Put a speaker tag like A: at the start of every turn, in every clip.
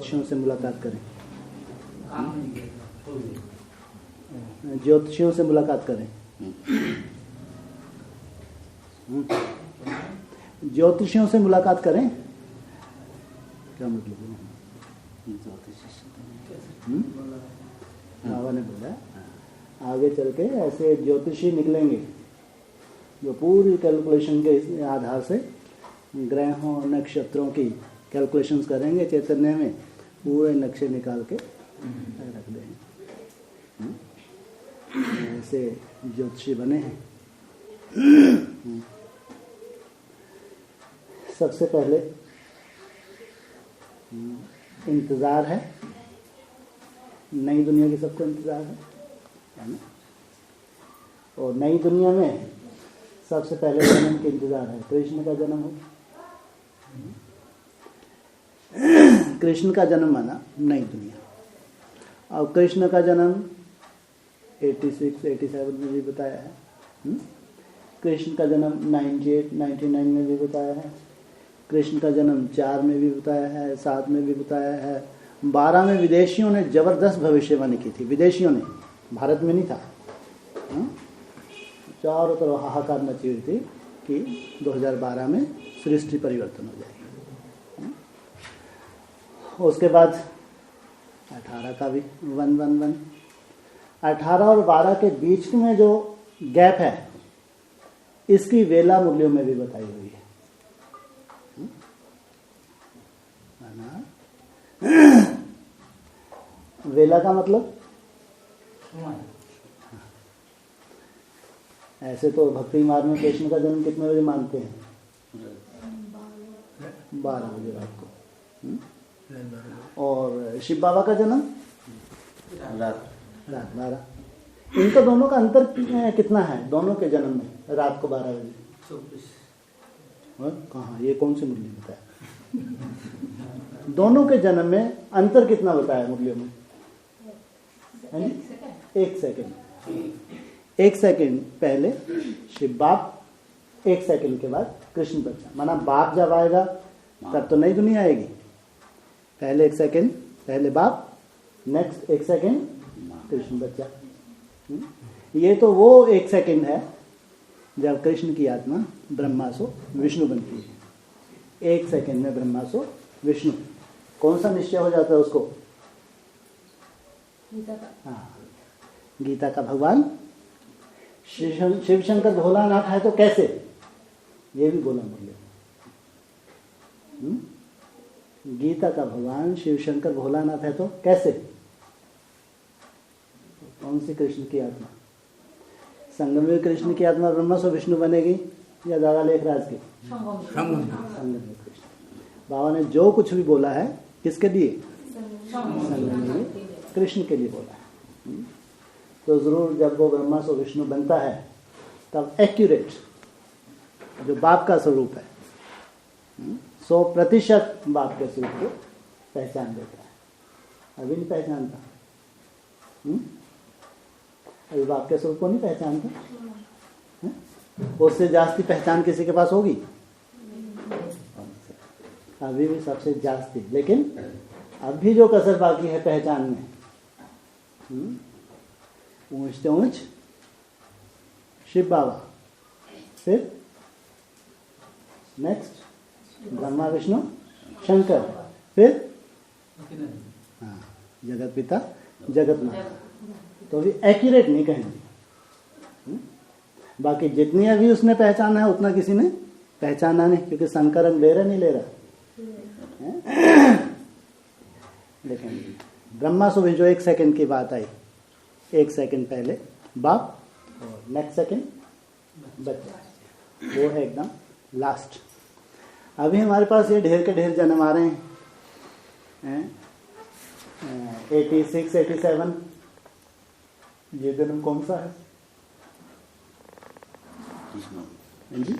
A: ज्योतिषियों से मुलाकात करें, ज्योतिषियों से मुलाकात करें। ज्योतिषियों से मुलाकात करें क्या मतलब है? बाबा ने बोला आगे चल के ऐसे ज्योतिषी निकलेंगे जो पूरी कैलकुलेशन के आधार से ग्रहों नक्षत्रों की कैलकुलेशंस करेंगे, चैतन्य में पूरे नक्शे निकाल के रख देंगे। ऐसे ज्योतिषी बने हैं। सबसे पहले इंतज़ार है, नई दुनिया की सबको इंतज़ार है ना? और नई दुनिया में सबसे पहले जन्म के इंतज़ार है, कृष्ण का जन्म हो। कृष्ण का जन्म माना नई दुनिया। और कृष्ण का जन्म 86-87 में भी बताया है। कृष्ण का जन्म 98-99 में भी बताया है। कृष्ण का जन्म 4 में भी बताया है, 7 में भी बताया है। 12 में विदेशियों ने जबरदस्त भविष्यवाणी की थी, विदेशियों ने, भारत में नहीं था। चारों तरफ हाहाकार मची हुई थी कि 2012 में सृष्टि परिवर्तन हो जाएगी। उसके बाद 18 का भी 111, 18 और 12 के बीच में जो गैप है इसकी वेला मूल्यों में भी बताई हुई है। वेला का मतलब ऐसे तो भक्ति मार्ग में कृष्ण का जन्म कितने बजे मानते हैं? 12 बजे रात को। और शिव बाबा का जन्म रात 12। इनका दोनों का अंतर कितना है? दोनों के जन्म में रात को 12 बजे। कहाँ ये कौन सी मुरली बताया? दोनों के जन्म में अंतर कितना बताया मुरलियों में? 1 सेकंड। 1 सेकंड पहले शिव बाप, 1 सेकंड के बाद कृष्ण बच्चा। माना बाप जब आएगा तब तो नई दुनिया आएगी। पहले 1 सेकंड पहले बाप, नेक्स्ट 1 सेकंड कृष्ण बच्चा। ये तो वो 1 सेकंड है जब कृष्ण की आत्मा ब्रह्मा सो विष्णु बनती है। 1 सेकंड में ब्रह्मा सो विष्णु। कौन सा निश्चय हो जाता है उसको? हाँ, गीता का भगवान शिव शंकर भोलानाथ है तो कैसे? ये भी बोला मुझे। गीता का भगवान शिव शंकर भोलानाथ है तो कैसे? कौन सी कृष्ण की आत्मा? संगम में कृष्ण की आत्मा ब्रह्मा सो विष्णु बनेगी या दादा लेखराज की? संगम में कृष्ण। बाबा ने जो कुछ भी बोला है किसके लिए? संगम में कृष्ण के लिए बोला है। तो जरूर जब वो ब्रह्मा सो विष्णु बनता है तब एक्यूरेट जो बाप का स्वरूप है 100% बाप के स्वरूप को पहचान देता है। अभी नहीं पहचानता। अभी बाप के स्वरूप को नहीं पहचानता। उससे जास्ती पहचान किसी के पास होगी? अभी भी सबसे जास्ती। लेकिन अभी जो कसर बाकी है पहचान में, ऊंच से ऊंच शिव बाबा, फिर नेक्स्ट ब्रह्मा विष्णु शंकर, फिर हाँ जगत पिता जगतनाथ। तो अभी एक्यूरेट नहीं कहेंगे। बाकी जितनी अभी उसने पहचाना है उतना किसी ने पहचाना नहीं, क्योंकि संकरण ले रहा नहीं ले रहा। लेकिन ब्रह्मा सो भी जो 1 सेकंड की बात आई, 1 सेकंड पहले बाप और नेक्स्ट सेकंड बच्चा, वो है एकदम लास्ट। अभी हमारे पास ये ढेर के ढेर जन्म आ रहे हैं। 86, 87 ये जन्म कौन सा है? जी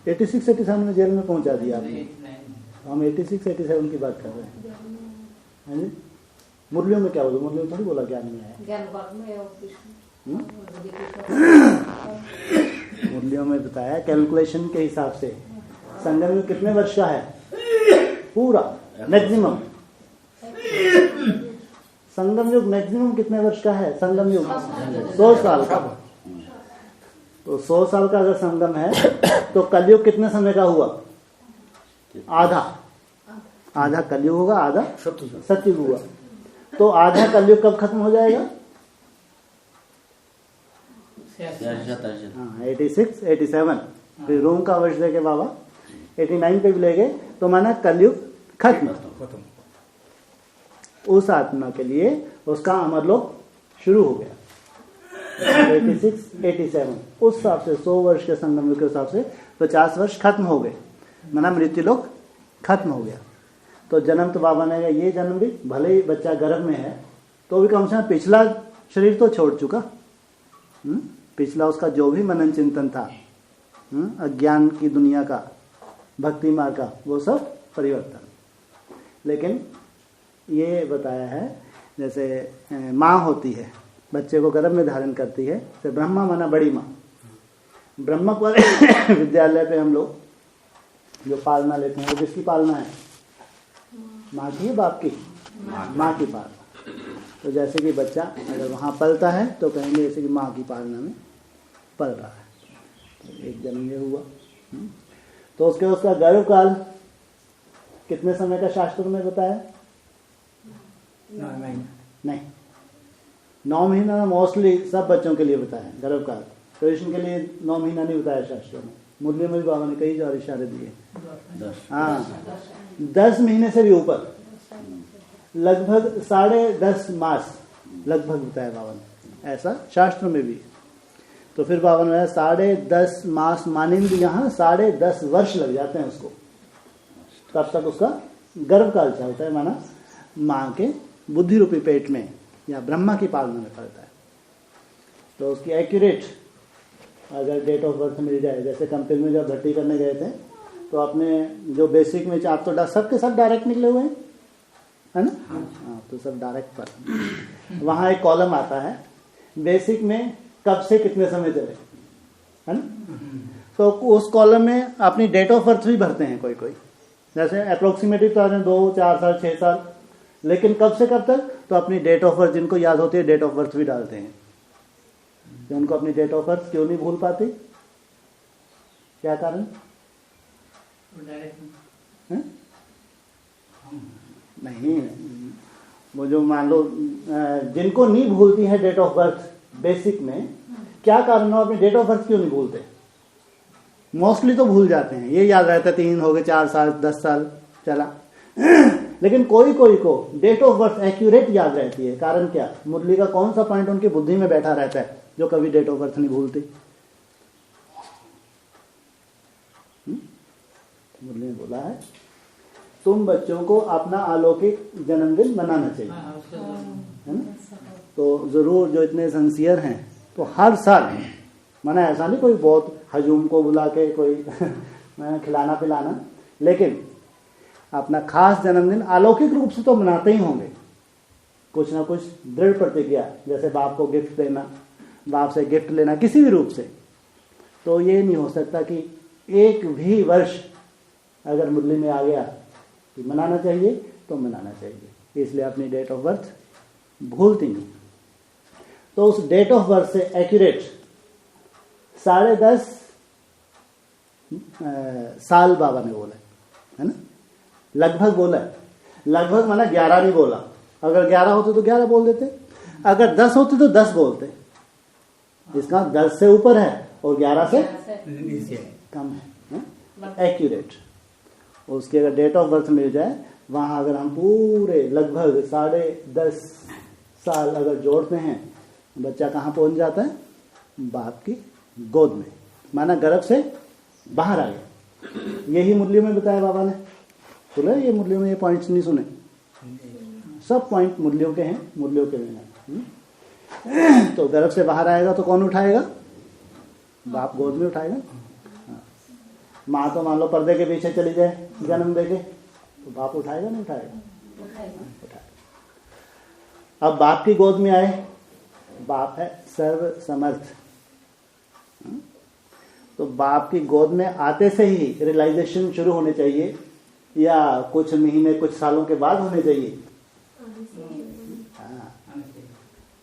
A: 86, 87 में जेल में पहुंचा दिया आपने। हम 86, 87 की बात कर रहे हैं। मुरलियों में क्या बोला? मुरलियों में थोड़ी बोला ज्ञान में आया। मुरलियों में बताया कैलकुलेशन के हिसाब से संगम में कितने वर्ष का है? पूरा मैक्सिमम। संगम युग मैक्सिमम कितने वर्ष का है? संगम युग 100 साल का। तो 100 साल का अगर संगम है तो कलयुग कितने समय का हुआ? आधा कलयुग होगा, आधा सतयुग हुआ। तो आधा कलयुग कब खत्म हो जाएगा? 86, 87। फिर रोम का वर्ष देके बाबा 89 पे भी ले गए, तो माना कलयुग खत्म। उस आत्मा के लिए उसका अमरलोक शुरू हो गया। 86, 87 उस हिसाब से 100 वर्ष के संगम युग के हिसाब से 50 वर्ष खत्म हो गए, माना मृत्युलोक खत्म हो गया। तो जन्म तो बाबा ने ये जन्म भी भले ही बच्चा गर्भ में है तो भी कम से कम पिछला शरीर तो छोड़ चुका। पिछला उसका जो भी मनन चिंतन था, अज्ञान की दुनिया का, भक्ति मार्ग का, वो सब परिवर्तन। लेकिन ये बताया है जैसे माँ होती है, बच्चे को गर्भ में धारण करती है, तो ब्रह्मा माना बड़ी माँ। ब्रह्मक वाले विद्यालय पे हम लोग जो पालना लेते हैं वो किसकी पालना है? माँ की है, बाप की? माँ की पालना। तो जैसे कि बच्चा अगर वहाँ पलता है तो कहेंगे जैसे कि माँ की पालना में पल रहा है। तो एक जन्म ये हुआ। तो उसका गर्भ काल कितने समय का शास्त्र में बताया? नहीं, 9 महीना मोस्टली सब बच्चों के लिए बताया गर्भ काल। कृष्ण के लिए 9 महीना नहीं बताया शास्त्रों में। मुरली में भी बाबा ने कई और इशारे दिए। 10 महीने से भी ऊपर, लगभग 10.5 मास लगभग बताया बाबा ने, ऐसा शास्त्र में भी। तो फिर बाबा ने 10.5 मास मानेंगे, यहाँ 10.5 वर्ष लग जाते हैं उसको, तब तक उसका गर्भकाल चलता है, माना माँ के बुद्धि रूपी पेट में या ब्रह्मा की पालना में पड़ता है। तो उसकी एक्यूरेट अगर डेट ऑफ बर्थ मिल जाए, जैसे कंपेनी में जब भर्ती करने गए थे तो अपने जो बेसिक में आप तो सबके सब डायरेक्ट निकले हुए हैं, है ना? हाँ, तो सब डायरेक्ट पर वहाँ एक कॉलम आता है बेसिक में कब से कितने समय चले, है ना? तो उस कॉलम में अपनी डेट ऑफ बर्थ भी भरते हैं कोई, जैसे अप्रोक्सीमेटली तो 2, 4 साल, 6 साल, लेकिन कब से कब तक तो अपनी डेट ऑफ बर्थ जिनको याद होती है डेट ऑफ बर्थ भी डालते हैं। तो उनको अपनी डेट ऑफ बर्थ क्यों नहीं भूल पाती? क्या कारण? नहीं, वो जो मान लो जिनको नहीं भूलती है डेट ऑफ बर्थ बेसिक में, क्या कारण हो अपनी डेट ऑफ बर्थ क्यों नहीं भूलते? मोस्टली तो भूल जाते हैं, ये याद रहता है 3 हो गए, 4 साल, 10 साल चला। लेकिन कोई को डेट ऑफ बर्थ एक्यूरेट याद रहती है। कारण क्या? मुरली का कौन सा पॉइंट उनकी बुद्धि में बैठा रहता है जो कभी डेट ऑफ बर्थ नहीं भूलती? मुरली ने बोला है तुम बच्चों को अपना अलौकिक जन्मदिन मनाना चाहिए, है ना? तो जरूर जो इतने सिंसियर हैं तो हर साल माना, ऐसा नहीं कोई बहुत हजूम को बुला के कोई खिलाना पिलाना, लेकिन अपना खास जन्मदिन अलौकिक रूप से तो मनाते ही होंगे। कुछ ना कुछ दृढ़ प्रतिज्ञा, जैसे बाप को गिफ्ट देना, बाप से गिफ्ट लेना किसी भी रूप से। तो ये नहीं हो सकता कि एक भी वर्ष अगर मुरली में आ गया कि मनाना चाहिए तो मनाना चाहिए, इसलिए अपनी डेट ऑफ बर्थ भूलती नहीं। तो उस डेट ऑफ बर्थ से एक्यूरेट 10.5 साल बाबा ने बोला है ना, लगभग बोला है। लगभग माना 11 नहीं बोला, अगर 11 होते तो 11 बोल देते, अगर 10 होते तो 10 बोलते। इसका 10 से ऊपर है और 11 से कम है एक्यूरेट। उसकी अगर डेट ऑफ बर्थ मिल जाए, वहां अगर हम पूरे लगभग 10.5 साल अगर जोड़ते हैं, बच्चा कहाँ पहुंच जाता है? बाप की गोद में, माना गर्भ से बाहर आ गया। यही मुरलियों में बताया बाबा ने। सुने ये मुरलियों में ये पॉइंट्स नहीं सुने? सब पॉइंट मुरलियों के हैं, मुरलियों के में। तो गर्भ से बाहर आएगा तो कौन उठाएगा? बाप गोद में उठाएगा। माँ तो मान लो पर्दे के पीछे चली जाए जन्म देके, तो बाप उठाएगा नहीं उठाएगा? उठाएगा। अब बाप की गोद में आए, बाप है सर्व समर्थ। तो बाप की गोद में आते से ही रियलाइजेशन शुरू होने चाहिए या कुछ महीने कुछ सालों के बाद होने चाहिए? हाँ,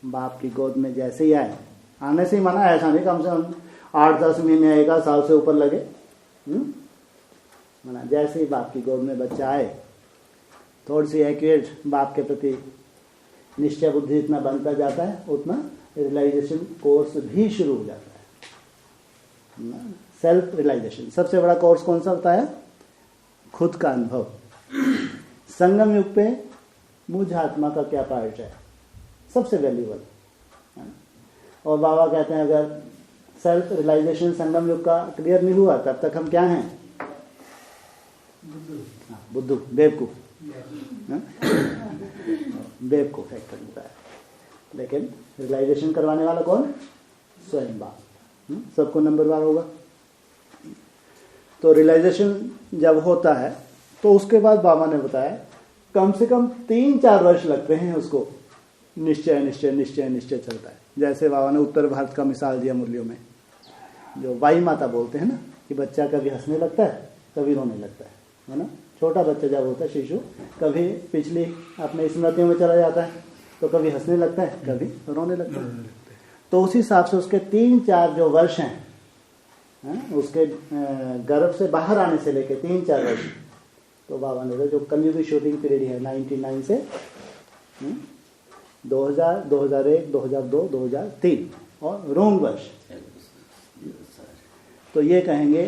A: बाप की गोद में जैसे ही आए, आने से ही माना ऐसा नहीं कम से कम 8-10 महीने 1 साल से ऊपर लगे। माना जैसे ही बाप की गोद में बच्चा आए, थोड़ी सी एक्यूरेट बाप के प्रति निश्चय बुद्धि इतना बनता जाता है, उतना रियलाइजेशन कोर्स भी शुरू हो जाता है। सेल्फ रियलाइजेशन सबसे बड़ा कोर्स कौन सा होता है? खुद का अनुभव। संगम युग पे मुझ आत्मा का क्या पार्ट है, सबसे वैल्यूबल। और बाबा कहते हैं अगर सेल्फ रियलाइजेशन संगम युग का क्लियर नहीं हुआ तब तक हम क्या हैं? बुद्धू, बेवकूफ। बेवकूफ एक होता है। लेकिन रियलाइजेशन करवाने वाला कौन? स्वयं बाप। सबको नंबरवार होगा। तो रियलाइजेशन जब होता है तो उसके बाद बाबा ने बताया कम से कम 3-4 वर्ष लगते हैं उसको। निश्चय निश्चय निश्चय निश्चय चलता है। जैसे बाबा ने उत्तर भारत का मिसाल दिया मुरलियों में, जो वाई माता बोलते हैं ना, कि बच्चा कभी हंसने लगता है कभी रोने लगता है ना। छोटा बच्चा जब होता है शिशु, कभी पिछली अपने स्मृतियों में चला जाता है, तो कभी हंसने लगता है कभी रोने लगता है। तो उसी हिसाब से उसके 3-4 जो वर्ष हैं, उसके गर्भ से बाहर आने से लेके 3-4 वर्ष, तो बाबा ने जो कलयुग की शूटिंग पीरियड है 99 से 2000, 2001, 2002, 2003 और रोंग वर्ष, तो ये कहेंगे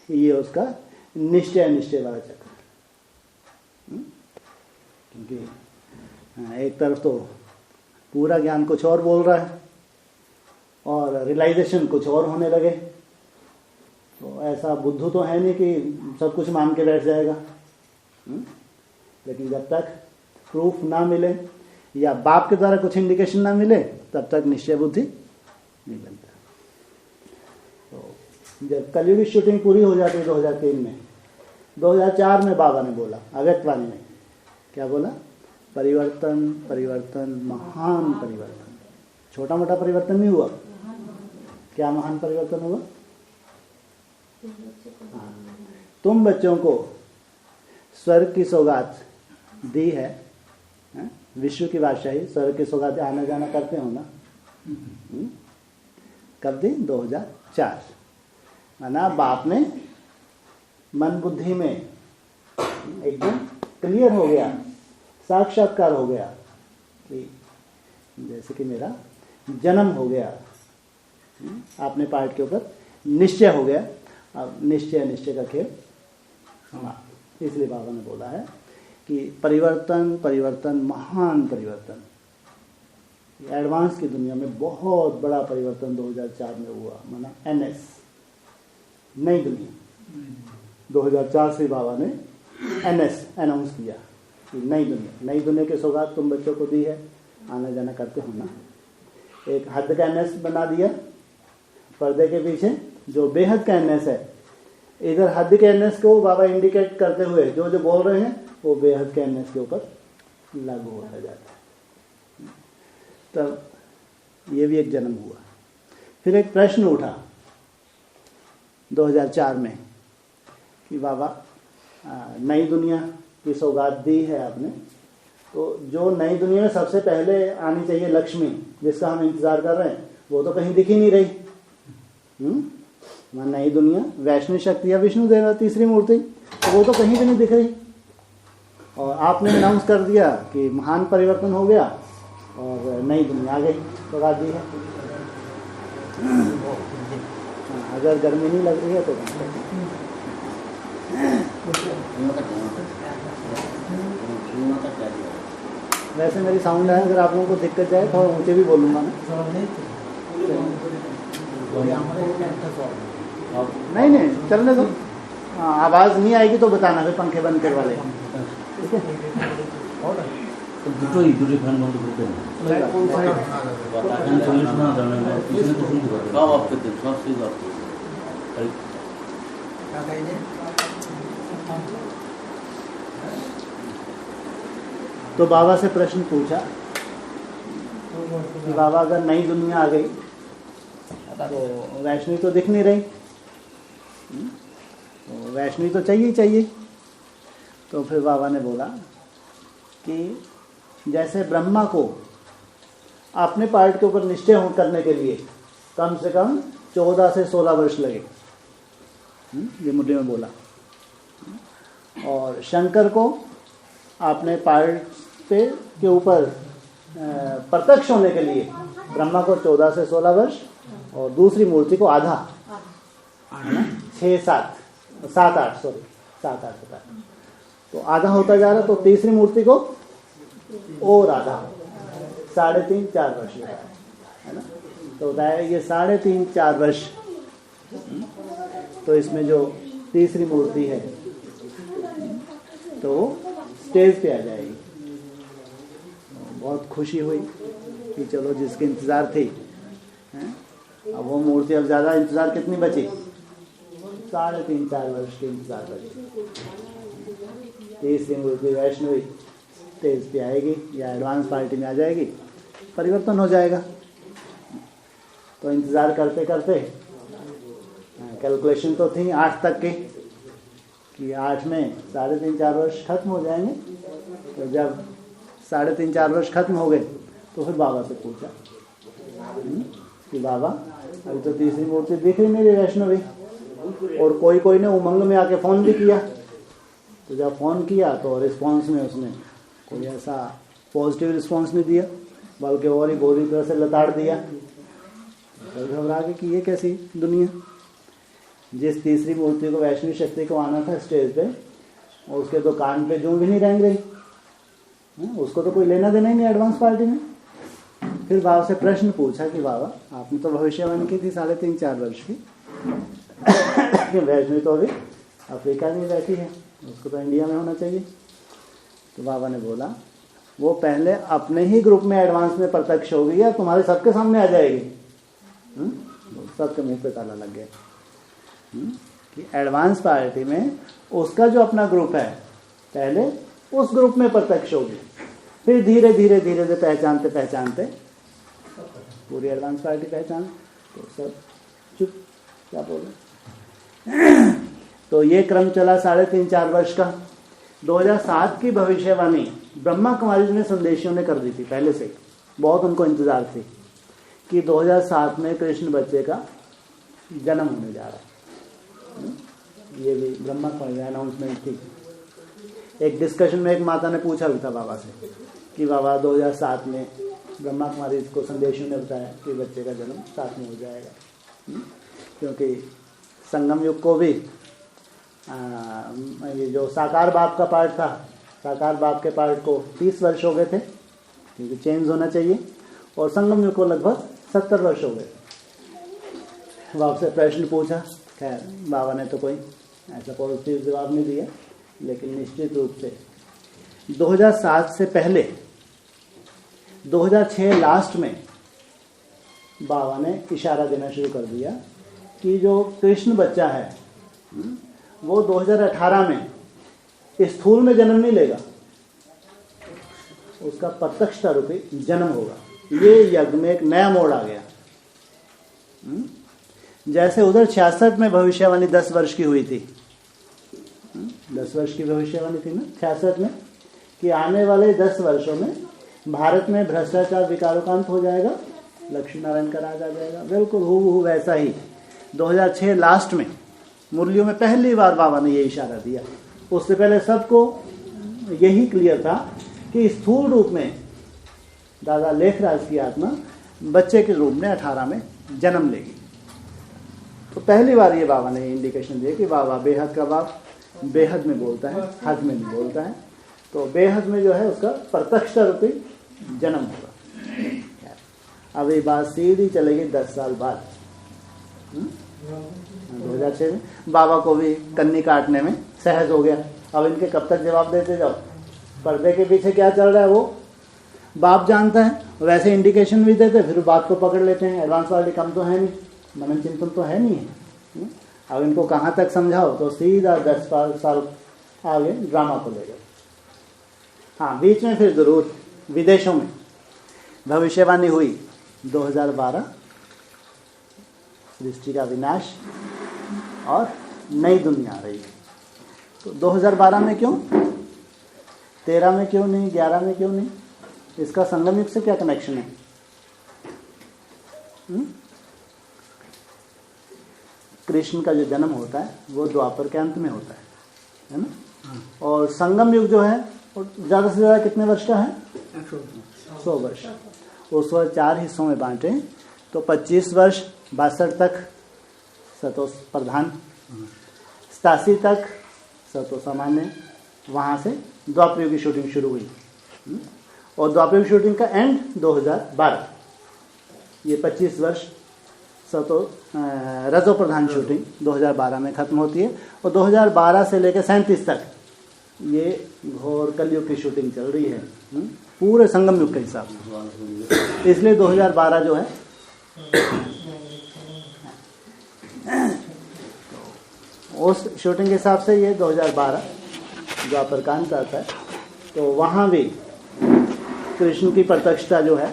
A: ये उसका निश्चय निश्चय वाला चक्र। क्योंकि एक तरफ तो पूरा ज्ञान कुछ और बोल रहा है और रियलाइजेशन कुछ और होने लगे, तो ऐसा बुद्धू तो है नहीं कि सब कुछ मान के बैठ जाएगा। लेकिन जब तक प्रूफ ना मिले या बाप के द्वारा कुछ इंडिकेशन ना मिले तब तक निश्चय बुद्धि नहीं बनता। तो जब कलयुगी शूटिंग पूरी हो जाती है 2003 में, 2004 में बाबा ने बोला अव्यक्तवाणी में, क्या बोला? परिवर्तन परिवर्तन महान परिवर्तन। छोटा मोटा परिवर्तन नहीं हुआ, क्या महान परिवर्तन हुआ? तुम बच्चों को स्वर्ग की सौगात दी है, विश्व की बादशाही, स्वर्ग की सौगात आना जाना करते हो ना। कब दी? 2004। माना बाप ने मन बुद्धि में एकदम क्लियर हो गया, साक्षात्कार हो गया कि जैसे कि मेरा जन्म हो गया, आपने पार्ट के ऊपर निश्चय हो गया। अब निश्चय निश्चय का खेल। इसलिए बाबा ने बोला है कि परिवर्तन परिवर्तन महान परिवर्तन। एडवांस की दुनिया में बहुत बड़ा परिवर्तन 2004 में हुआ। माना एनएस, नई दुनिया। 2004 से बाबा ने एनएस अनाउंस किया कि नई दुनिया की सौगात तुम बच्चों को दी है, आना जाना करते हो ना। एक हद का एनएस बना दिया पर्दे के पीछे, जो बेहद का एनएस है। इधर हद के एनएस को बाबा इंडिकेट करते हुए जो जो बोल रहे हैं वो बेहद के एनएस के ऊपर लागू होता जाता है। तब ये भी एक जन्म हुआ। फिर एक प्रश्न उठा 2004 में कि बाबा नई दुनिया की सौगात दी है आपने, तो जो नई दुनिया में सबसे पहले आनी चाहिए लक्ष्मी, जिसका हम इंतजार कर रहे हैं, वो तो कहीं दिख ही नहीं रही। नई दुनिया वैष्णव शक्ति या विष्णु देव तीसरी मूर्ति, तो वो तो कहीं भी नहीं दिख रही। और आपने अनाउंस कर दिया कि महान परिवर्तन हो गया और नई दुनिया आ गई, सौगात दी है। अगर गर्मी नहीं लग रही है तो वैसे मेरी साउंड है, अगर आप लोगों को दिक्कत जाए थोड़ा ऊंचे भी बोलूँगा ना। नहीं चलने दो, आवाज़ नहीं आएगी तो बताना, फिर पंखे बंद करवा ले। ठीक है,
B: দুটোই ফ্যান বন্ধ করতে সব অফ করতেন, সব সুইচ অফ করতেন।
A: तो बाबा से प्रश्न पूछा कि बाबा अगर नई दुनिया आ गई तो वैष्णवी तो दिख नहीं रही, तो वैष्णवी तो चाहिए ही चाहिए। तो फिर बाबा ने बोला कि जैसे ब्रह्मा को अपने पार्ट के ऊपर निश्चय करने के लिए कम से कम 14 से 16 वर्ष लगे, ये मुरली में बोला, और शंकर को अपने पार्ट पे के ऊपर प्रत्यक्ष होने के लिए ब्रह्मा को 14 से 16 वर्ष और दूसरी मूर्ति को आधा 7-8 होता है, तो आधा होता जा रहा, तो तीसरी मूर्ति को और आधा 3.5-4 वर्ष लेता है ना, तो होता है ये 3.5-4 वर्ष। तो इसमें जो तीसरी मूर्ति है तो स्टेज पे आ जाएगी। बहुत खुशी हुई कि चलो जिसकी इंतज़ार थी, अब वो मूर्ति, अब ज़्यादा इंतज़ार कितनी बची, 3.5-4 वर्ष की इंतज़ार बची। तीसरी मूर्ति वैष्णवी स्टेज पे आएगी या एडवांस पार्टी में आ जाएगी, परिवर्तन हो जाएगा। तो इंतज़ार करते करते कैलकुलेशन तो थी 8 तक की, कि 8 में 3.5-4 वर्ष खत्म हो जाएंगे। तो जब 3.5-4 वर्ष खत्म हो गए तो फिर बाबा से पूछा कि बाबा अभी तो तीसरी मूर्ति दिख रही मेरी वैष्णवी, और कोई ने उमंग में आके फ़ोन भी किया। तो जब फ़ोन किया तो रिस्पॉन्स में उसने कोई ऐसा पॉजिटिव रिस्पॉन्स नहीं दिया, बल्कि और ही बुरी तरह से लताड़ दिया। तो घबरा के कि ये कैसी दुनिया, जिस तीसरी मूर्ति को वैष्णवी शक्ति को आना था स्टेज पे, और उसके तो कान पे जूं भी नहीं रेंग रही, उसको तो कोई लेना देना ही नहीं एडवांस पार्टी में। फिर बाबा से प्रश्न पूछा कि बाबा आपने तो भविष्यवाणी की थी 3.5-4 वर्ष की, वैष्णवी तो अभी अफ्रीका में बैठी है, उसको तो इंडिया में होना चाहिए। तो बाबा ने बोला वो पहले अपने ही ग्रुप में एडवांस में प्रत्यक्ष होगी या तुम्हारे सबके सामने आ जाएगी। सबके मुंह पे ताला लग गया कि एडवांस पार्टी में उसका जो अपना ग्रुप है पहले उस ग्रुप में प्रत्यक्ष होगी, फिर धीरे धीरे पहचानते पहचानते पूरी एडवांस पार्टी पहचान, तो सब चुप, क्या बोले। तो ये क्रम चला 3.5-4 वर्ष का। 2007 की भविष्यवाणी ब्रह्मा कुमारी ने संदेशियों ने कर दी थी पहले से, बहुत उनको इंतजार थी कि 2007 में कृष्ण बच्चे का जन्म होने जा रहा है। ये भी ब्रह्मा कुमारी अनाउंसमेंट थी। एक डिस्कशन में एक माता ने पूछा भी था बाबा से कि बाबा 2007 में ब्रह्मा कुमारी को संदेशियों ने बताया कि बच्चे का जन्म साथ में हो जाएगा, क्योंकि संगम युग को भी ये जो साकार बाप का पार्ट था, साकार बाप के पार्ट को 30 वर्ष हो गए थे क्योंकि चेंज होना चाहिए, और संगम युग को लगभग 70 वर्ष हो गए। बाप से प्रश्न पूछा, खैर बाबा ने तो कोई ऐसा पॉजिटिव जवाब नहीं दिया, लेकिन निश्चित रूप से 2007 से पहले 2006 लास्ट में बाबा ने इशारा देना शुरू कर दिया कि जो कृष्ण बच्चा है वो 2018 में स्थूल में जन्म नहीं लेगा, उसका प्रत्यक्षता रूपी जन्म होगा। ये यज्ञ में एक नया मोड़ आ गया। जैसे उधर 66 में भविष्यवाणी 10 वर्ष की हुई थी, 10 वर्ष की भविष्यवाणी थी ना 66 में, कि आने वाले 10 वर्षों में भारत में भ्रष्टाचार विकारों का अंत हो जाएगा, लक्ष्मी नारायण का राज आ जाएगा। बिल्कुल हूबहू वैसा ही 2006 लास्ट में मुरलियों में पहली बार बाबा ने ये इशारा दिया। उससे पहले सबको यही क्लियर था कि स्थूल रूप में दादा लेखराज की आत्मा बच्चे के रूप में 18 में जन्म लेगी। तो पहली बार ये बाबा ने इंडिकेशन दिया कि बाबा बेहद का बाप बेहद में बोलता है, हद में नहीं बोलता है। तो बेहद में जो है उसका प्रत्यक्ष रूपी जन्म होगा। अब ये बात सीधी चलेगी 10 साल बाद, 2006 में बाबा को भी कन्नी काटने में सहज हो गया। अब इनके कब तक जवाब देते जाओ, पर्दे के पीछे क्या चल रहा है वो बाप जानता है, वैसे इंडिकेशन भी देते, फिर बात को पकड़ लेते हैं। एडवांस वाली कम तो है नहीं, मनन चिंतन तो है नहीं है। अब इनको कहाँ तक समझाओ तो सीधा 10 साल आगे ड्रामा को ले गए। हाँ, बीच में फिर जरूर विदेशों में भविष्यवाणी हुई 2012, सृष्टि का विनाश और नई दुनिया आ रही है। तो 2012 में क्यों? 13 में क्यों नहीं, 11 में क्यों नहीं? इसका संगम युग से क्या कनेक्शन है? कृष्ण का जो जन्म होता है वो द्वापर के अंत में होता है ना? और संगम युग जो है वो ज़्यादा से ज़्यादा कितने वर्ष का है? 100 वर्ष। उस वर्ष 4 हिस्सों में बांटे, तो 25 वर्ष 62 तक सतो प्रधान, 87 तक सतो सामान्य, वहाँ से द्वापर युग की शूटिंग शुरू हुई। और द्वापर युग शूटिंग का एंड 2012। ये 25 वर्ष सतो रजो प्रधान शूटिंग 2012 में खत्म होती है, और 2012 से लेकर 37 तक ये घोर कलयुग की शूटिंग चल रही है, पूरे संगम युग के हिसाब से। इसलिए 2012 जो है उस शूटिंग के हिसाब से ये 2012 द्वापर का अंत आता है। तो वहाँ भी कृष्ण की प्रत्यक्षता जो है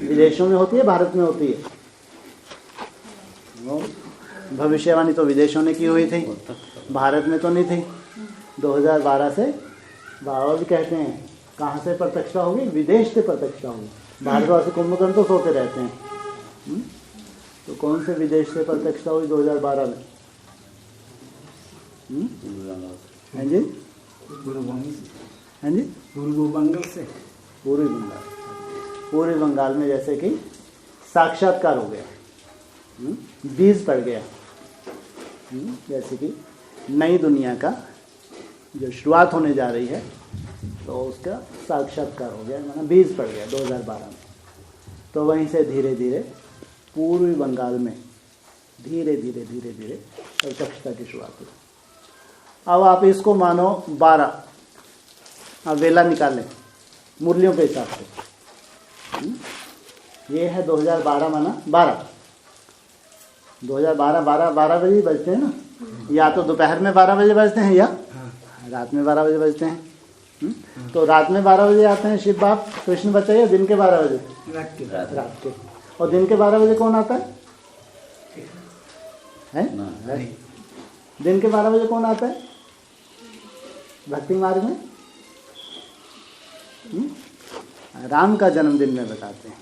A: विदेशों में होती है, भारत में होती है। भविष्यवाणी तो विदेशों ने की हुई थी, भारत में तो नहीं थी। 2012 से बाबा भी कहते हैं कहाँ से प्रत्यक्षता होगी? विदेश से प्रत्यक्षता होगी। भारतवासी कुंभकर्ण तो सोते रहते हैं, तो कौन से विदेश से प्रत्यक्षता हुई 2012 में? हाँ जी, हाँ जी,
C: पूर्व बंगाल से।
A: पूर्वी बंगाल, पूर्वी बंगाल में जैसे कि साक्षात्कार हो गया, बीज पड़ गया, जैसे कि नई दुनिया का जो शुरुआत होने जा रही है, तो उसका साक्षात्कार हो गया, माना बीज पड़ गया 2012 में। तो वहीं से धीरे धीरे पूर्वी बंगाल में धीरे धीरे धीरे धीरे प्रत्यक्षता की शुरुआत हुई। अब आप इसको मानो 12, अब वेला निकालें मूल्यों के हिसाब से। ये है 2012 माना 12, 2012 12 बजे बजते हैं ना, या तो दोपहर में 12 बजे बजते हैं या रात में 12 बजे बजते हैं। तो रात में 12 बजे आते हैं शिव बाप कृष्ण बच्चा, या दिन के 12 बजे? रात के। और दिन के 12 बजे कौन आता है? दिन के 12 बजे कौन आता है भक्ति मार्ग में? राम का जन्मदिन में बताते हैं।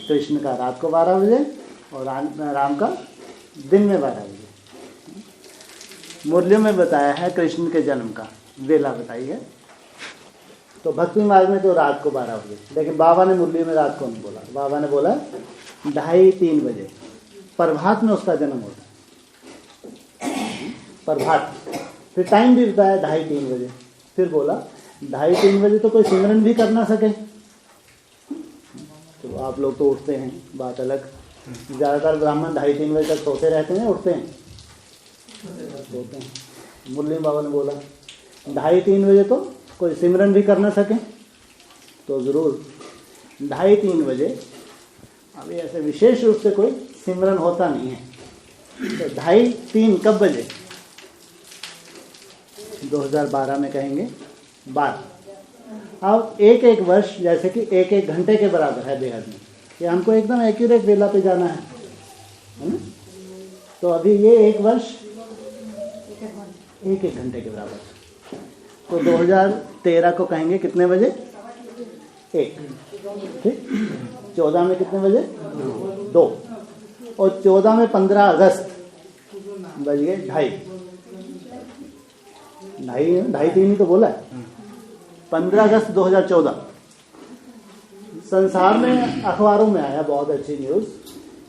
A: कृष्ण का रात को 12 बजे और राम का दिन में 12 बजे। मुरलियों में बताया है कृष्ण के जन्म का वेला बताई है। तो भक्ति मार्ग में तो रात को 12 बजे, लेकिन बाबा ने मुरलियों में रात को नहीं बोला। बाबा ने बोला 2:30-3 बजे प्रभात में उसका जन्म होता है, प्रभात। फिर टाइम भी बताया 2:30-3 बजे। फिर बोला 2:30-3 बजे तो कोई सिमरन भी कर ना सके। तो आप लोग तो उठते हैं, बात अलग। ज़्यादातर ब्राह्मण 2:30-3 बजे तक सोते रहते हैं, उठते हैं? सोते हैं। मुरली बाबा ने बोला 2:30-3 बजे तो कोई सिमरन भी कर ना सके, तो ज़रूर 2:30-3 बजे अभी ऐसे विशेष रूप से कोई सिमरन होता नहीं है। तो 2:30-3 कब बजे? 2012 में कहेंगे 12। अब एक वर्ष जैसे कि एक घंटे के बराबर है बेहद में, ये हमको एकदम एक्यूरेट वेला पे जाना है ना? तो अभी ये 1 वर्ष 1 घंटे के बराबर। तो 2013 को कहेंगे कितने बजे? 1। ठीक। 14 में कितने बजे? 2। और 14 में 15 अगस्त बज गए 2:30। 2:30-3 ही तो बोला है। 15 अगस्त 2014 संसार में अखबारों में आया बहुत अच्छी न्यूज़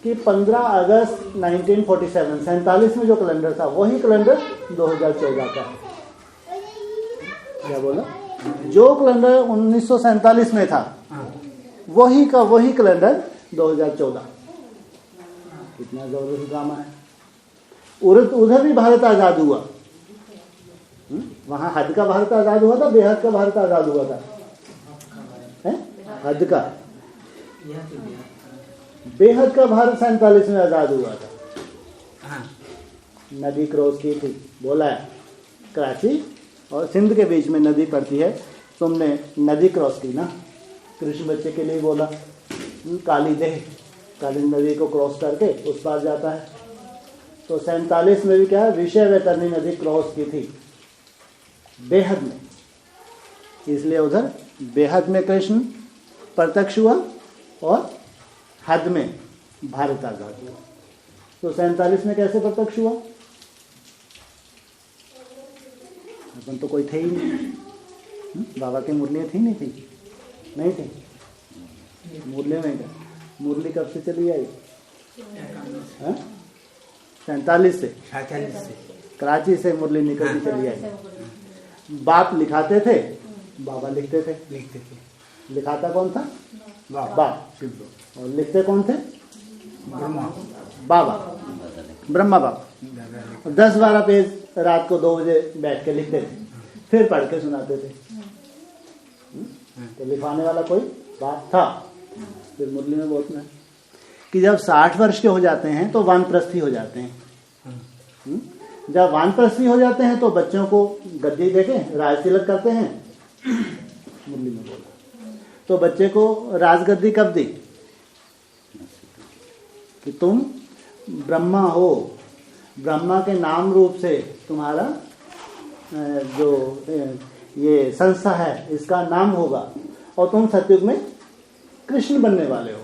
A: कि 15 अगस्त 1947 47 में जो कैलेंडर था वही कैलेंडर 2014 का है। क्या बोला? जो कैलेंडर 1947 में था वही का वही कैलेंडर 2014। कितना जबरदस्त ड्रामा है। उधर भी भारत आजाद हुआ, वहां हद का भारत आजाद हुआ था, बेहद का भारत आजाद हुआ था। हद का, बेहद का भारत 47 में आजाद हुआ था। नदी क्रॉस की थी, बोला है कराची और सिंध के बीच में नदी पड़ती है, तुमने नदी क्रॉस की ना। कृष्ण बच्चे के लिए बोला काली देह, काली नदी को क्रॉस करके उस पार जाता है। तो 47 में भी क्या है, विषय वैतरणी नदी क्रॉस की थी बेहद में। इसलिए उधर बेहद में कृष्ण प्रत्यक्ष हुआ और हद में भारत आजाद हुआ। तो 47 में कैसे प्रत्यक्ष हुआ? अपन तो कोई थे ही नहीं। बाबा की मुरलियाँ थी नहीं थी? नहीं थी। मुरलियाँ नहीं था। मुरली कब से चली आई? 47 से। कराची से मुरली निकलती चली आई। बाप लिखाते थे, बाबा लिखते थे। लिखाता कौन था? बाप। और लिखते कौन थे? बाबा, ब्रह्मा बाप। 10-12 पेज रात को 2 बजे बैठ के लिखते थे, फिर पढ़ के सुनाते थे। तो लिखवाने वाला कोई बाप था। फिर मुरली में बोलते हैं कि जब 60 वर्ष के हो जाते हैं तो वानप्रस्थी हो जाते हैं। जब वानप्रस्थी हो जाते हैं तो बच्चों को गद्दी देके राज तिलक करते हैं। मुरली में बोला तो बच्चे को राजगद्दी कब दी? कि तुम ब्रह्मा हो, ब्रह्मा के नाम रूप से तुम्हारा जो ये संस्था है इसका नाम होगा और तुम सतयुग में कृष्ण बनने वाले हो।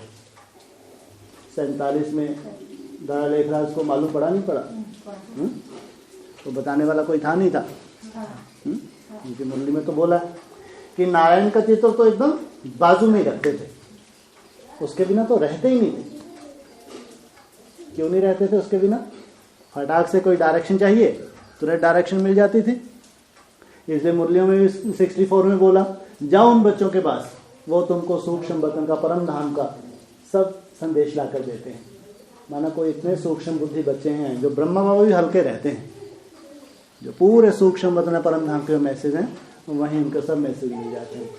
A: 47 में दादा लेखराज को मालूम पड़ा नहीं पड़ा? तो बताने वाला कोई था नहीं था। उनकी मुरली में तो बोला कि नारायण का चित्र तो एकदम बाजू में रखते थे, उसके बिना तो रहते ही नहीं थे। क्यों नहीं रहते थे उसके बिना? फटाक से कोई डायरेक्शन चाहिए, तुरंत डायरेक्शन मिल जाती थी। इसलिए मुरलियों में भी 64 में बोला, जाओ उन बच्चों के पास, वो तुमको सूक्ष्म वतन का, परम धाम का सब संदेश ला कर देते हैं। माना कोई इतने सूक्ष्म बुद्धि बच्चे हैं जो ब्रह्मा बाबा भी हल्के रहते हैं, जो पूरे सूक्ष्म वतन परम धाम के मैसेज हैं वहीं उनके सब मैसेज मिल जाते हैं।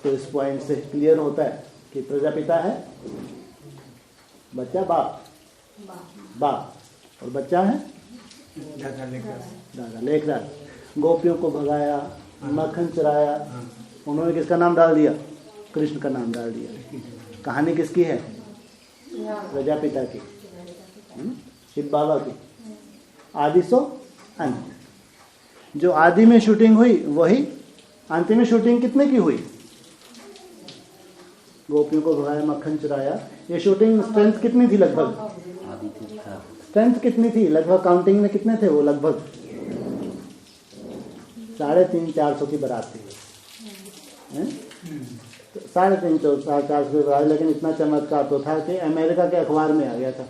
A: तो इस पॉइंट से क्लियर होता है कि प्रजापिता है, बच्चा बाप और बच्चा है दादा लेखराज। गोपियों को भगाया, मक्खन चुराया, उन्होंने किसका नाम डाल दिया? कृष्ण का नाम डाल दिया। कहानी किसकी है? प्रजापिता की, शिव बाबा की। आदि सो अंत। जो आदि में शूटिंग हुई वही अंत में शूटिंग कितने की हुई? गोपियों को भगाया, मक्खन चुराया। ये शूटिंग स्ट्रेंथ कितनी थी लगभग? स्ट्रेंथ कितनी थी लगभग? काउंटिंग में कितने थे वो? लगभग 350-400 की बारात थी। 350-400 की बारात। लेकिन इतना चमत्कार तो था कि अमेरिका के अखबार में आ गया था।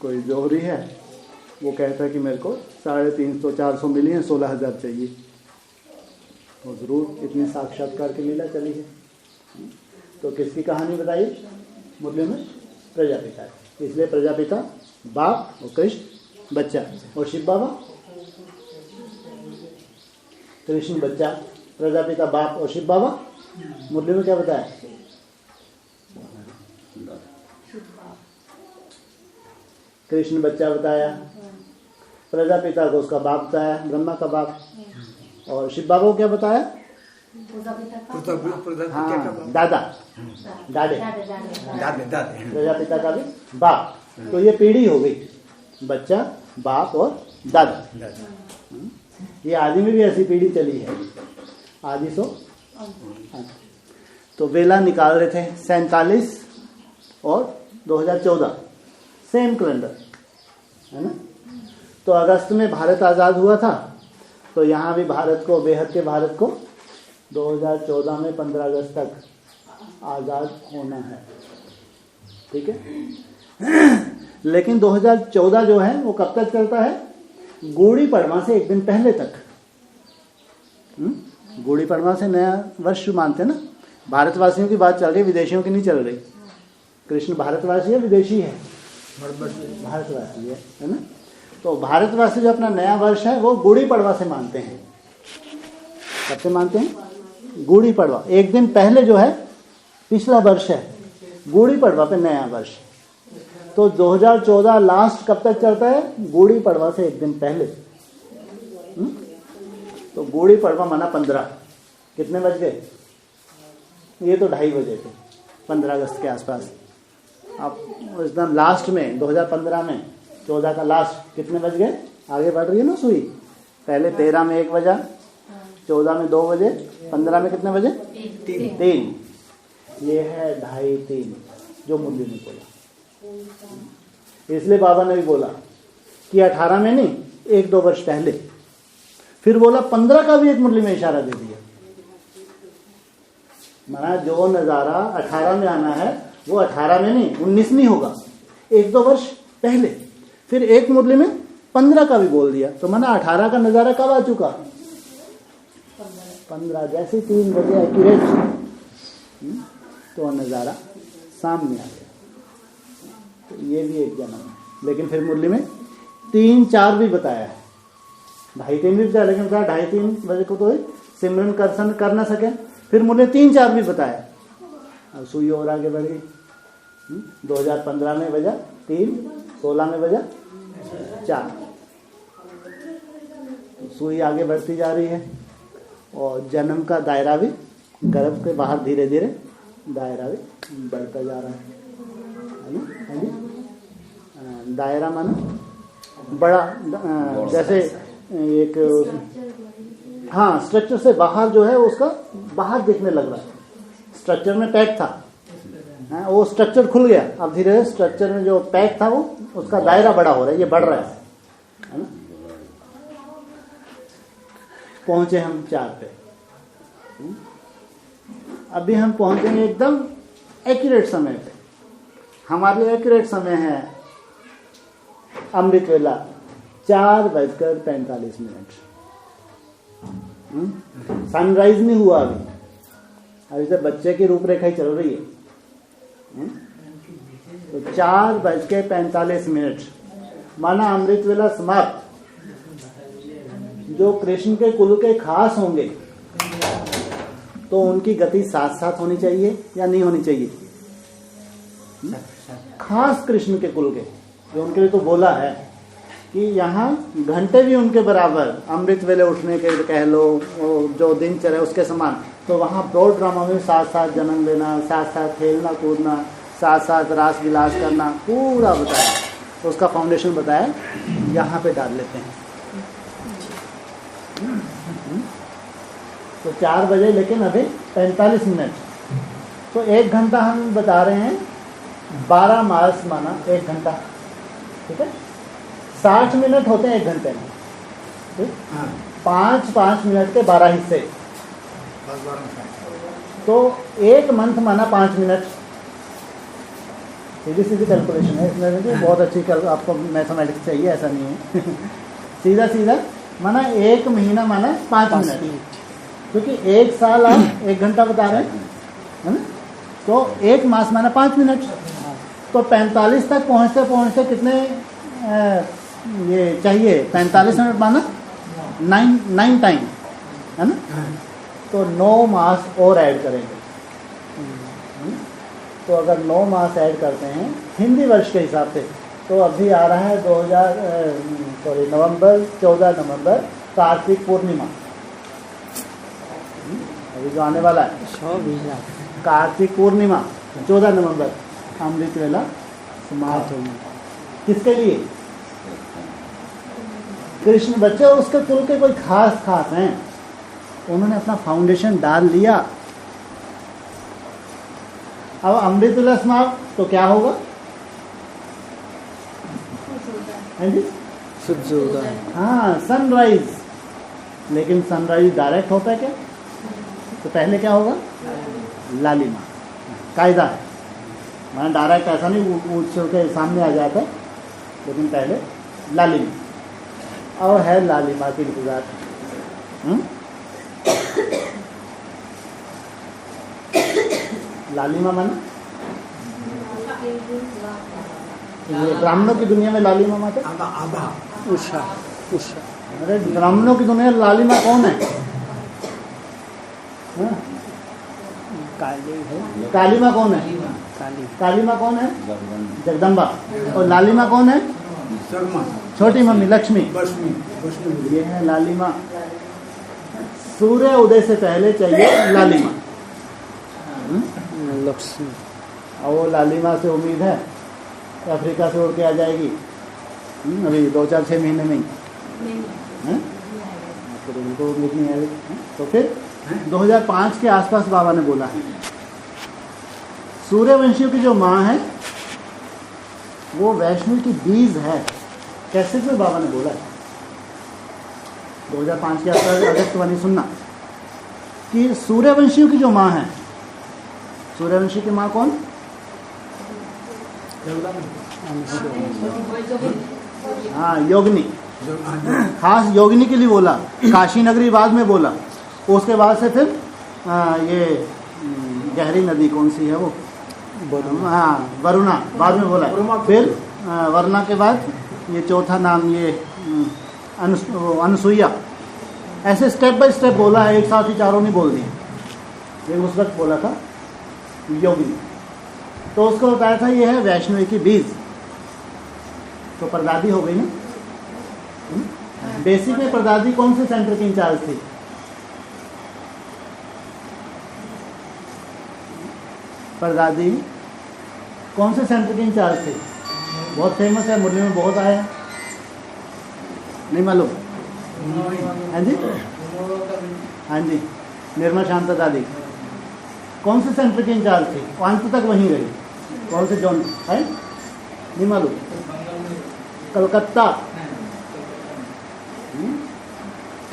A: कोई जोहरी है, वो कहता है कि मेरे को 350-400 मिली है, 16,000 चाहिए। तो जरूर इतनी साक्षात्कार की लीला चली है। तो किसकी कहानी बताई मुरली में? प्रजापिता। इसलिए प्रजापिता बाप और कृष्ण बच्चा, और शिव बाबा कृष्ण बच्चा, प्रजापिता बाप और शिव बाबा। मुरली में क्या बताया? कृष्ण बच्चा बताया, प्रजापिता को उसका बाप बताया, ब्रह्मा का बाप, और शिव बाबा को क्या बताया? हाँ, दादा दादे प्रजापिता का भी बाप। तो ये पीढ़ी हो गई, बच्चा, बाप और दादा। ये आदि में भी ऐसी पीढ़ी चली है, आदि सो। तो वेला निकाल रहे थे 47 और 2014 सेम कैलेंडर है ना। तो अगस्त में भारत आज़ाद हुआ था, तो यहाँ भी भारत को, बेहद के भारत को 2014 में 15 अगस्त तक आज़ाद होना है। ठीक है। लेकिन 2014 जो है वो कब तक चलता है? गुड़ी पड़वा से एक दिन पहले तक। गुड़ी पड़वा से नया वर्ष मानते हैं ना। भारतवासियों की बात चल रही है, विदेशियों की नहीं चल रही। कृष्ण भारतवासी है, विदेशी है? भारतवासी है ना। तो भारतवासी जो अपना नया वर्ष है वो गुड़ी पड़वा से मानते हैं। कब से मानते हैं? गुड़ी पड़वा। एक दिन पहले जो है पिछला वर्ष है, गुड़ी पड़वा पे नया वर्ष। तो 2014 लास्ट कब तक चलता है? गुड़ी पड़वा से एक दिन पहले। तो गुड़ी पड़वा माना 15। कितने बज गए? ये तो 2:30 बजे थे, 15 अगस्त के आसपास। अब एकदम लास्ट में 2015 में 14 का लास्ट कितने बज गए? आगे बढ़ रही है ना सुई, पहले 13 में 1 बजा, 14 में 2 बजे, 15 में कितने बजे? 3। ये है 2.5 3 जो मुरली ने बोला। इसलिए बाबा ने भी बोला कि 18 में नहीं, 1-2 वर्ष पहले। फिर बोला 15 का भी एक मुरली में इशारा दे दिया। माना जो नजारा 18 में आना है वो 18 में नहीं, 19 नहीं होगा, 1-2 वर्ष पहले। फिर एक मुरली में 15 का भी बोल दिया, तो माना 18 का नजारा कब आ चुका? 15 जैसे 3 बजे एक्यूरेट तो नजारा सामने आ गया। तो ये भी एक जन्म है। लेकिन फिर मुरली में 3-4 भी बताया है, 2.5 3 भी बताया, लेकिन कहा 2.5 3 बजे को तो सिमरन कर ना सके। फिर मुरली 3-4 भी बताया। अब सुई और आगे बढ़ गई। 2015 में बजा 3, 16 में बजा 4। सुई आगे बढ़ती जा रही है और जन्म का दायरा भी गर्भ के बाहर धीरे धीरे दायरा भी बढ़ता जा रहा है ना? दायरा माना बड़ा, जैसे एक स्ट्रक्चर से बाहर जो है उसका बाहर दिखने लग रहा है। स्ट्रक्चर में पैक था, वो स्ट्रक्चर खुल गया, अब धीरे धीरे स्ट्रक्चर में जो पैक था वो उसका दायरा बड़ा हो रहा है, ये बढ़ रहा है ना? पहुंचे हम 4 पे। अभी हम पहुंचेंगे एकदम एक्यूरेट समय पे। हमारे लिए एक्यूरेट समय है अमृत वेला 4:45। सनराइज नहीं हुआ अभी तक बच्चे की रूपरेखा ही चल रही है। तो 4:45 माना अमृत वेला समाप्त। जो कृष्ण के कुल के खास होंगे तो उनकी गति साथ साथ होनी चाहिए या नहीं होनी चाहिए? खास कृष्ण के कुल के जो उनके लिए तो बोला है कि यहाँ घंटे भी उनके बराबर, अमृत वेले उठने के कह लो, जो दिन चले उसके समान। तो वहाँ ब्रॉड ड्रामा में साथ साथ जन्म लेना, साथ साथ खेलना कूदना, साथ साथ रास विलास करना, पूरा बताया। तो उसका फाउंडेशन बताया, यहाँ पे डाल लेते हैं। तो 4 बजे, लेकिन अभी 45 मिनट। तो 1 घंटा हम बता रहे हैं, 12 मास माना 1 घंटा, ठीक है? 60 मिनट होते हैं 1 घंटे में, ठीक? 5 मिनट के 12 हिस्से, तो 1 मंथ माना 5 मिनट। सीधी सीधी कैलकुलेशन है इसमें, देखिए बहुत अच्छी आपको मैथमेटिक्स चाहिए, ऐसा नहीं है। सीधा सीधा माना 1 महीना माना 5 मिनट, क्योंकि 1 साल आप 1 घंटा बता रहे हैं, है ना? तो 1 मास माना 5 मिनट। तो 45 तक पहुँचते पहुँचते कितने ये चाहिए? 45 मिनट माना 9 टाइम, है ना? तो 9 मास और ऐड करेंगे। तो अगर 9 मास ऐड करते हैं हिंदी वर्ष के हिसाब से, तो अभी आ रहा है 14 नवंबर कार्तिक पूर्णिमा, अभी जो आने वाला है कार्तिक पूर्णिमा 14 नवंबर अमृत वेला समाप्त होगी। किसके लिए? कृष्ण बच्चे और उसके कुल के कोई खास हैं, उन्होंने अपना फाउंडेशन डाल लिया। अब अमृत वेला समाप्त तो क्या होगा? हाँ, सनराइज। लेकिन सनराइज डायरेक्ट होता है क्या? तो पहले क्या होगा? लालिमा। कायदा है, माना डायरेक्ट ऐसा नहीं उठ के सामने आ जाता है, लेकिन पहले लालिमा। और है लालिमा की इंतजार। लालिमा माना ये ब्राह्मणों की दुनिया में लालिमा माता उषा। अरे ब्राह्मणों की दुनिया में लालिमा कौन है? कालीमा कौन है? कालीमा कौन है? जगदम्बा। और लालिमा कौन है? छोटी मम्मी लक्ष्मी। ये है लालिमा। सूर्य उदय से पहले चाहिए लालिमा, लक्ष्मी। और वो लालिमा से उम्मीद है अफ्रीका से उड़ के आ जाएगी अभी 2-4-6 महीने में ही, तो उनको उम्मीद नहीं आई। तो फिर 2005 के आसपास बाबा ने बोला है सूर्यवंशियों की जो माँ है वो वैष्णव की बीज है। कैसे में बाबा ने बोला है 2005 के आसपास अगस्त वाली सुनना कि सूर्यवंशियों की जो माँ है, सूर्यवंशी की माँ कौन? हाँ, योगिनी। खास योगिनी के लिए बोला, काशी नगरी बाद में बोला, उसके बाद से फिर ये गहरी नदी कौन सी है वो, हाँ वरुणा बाद में बोला, फिर वरुणा के बाद ये चौथा नाम ये अनसुईया। ऐसे स्टेप बाय स्टेप बोला है, एक साथ ही चारों नहीं बोल दिए। ये उस वक्त बोला था योगिनी। तो उसको बताया था ये है वैष्णवी की बीज। तो परदादी हो गई ना। बेसिक में परदादी कौन से सेंटर की इंचार्ज थी? परदादी कौन से सेंटर की इंचार्ज थी? बहुत फेमस है, मुरली में बहुत आया है, नहीं मालूम? हाँ जी, हाँ जी, निर्मल शांता दादी कौन से सेंटर की इंचार्ज थी? अंत तक वहीं रही। कौन से जोन है नहीं मालूम? कलकत्ता,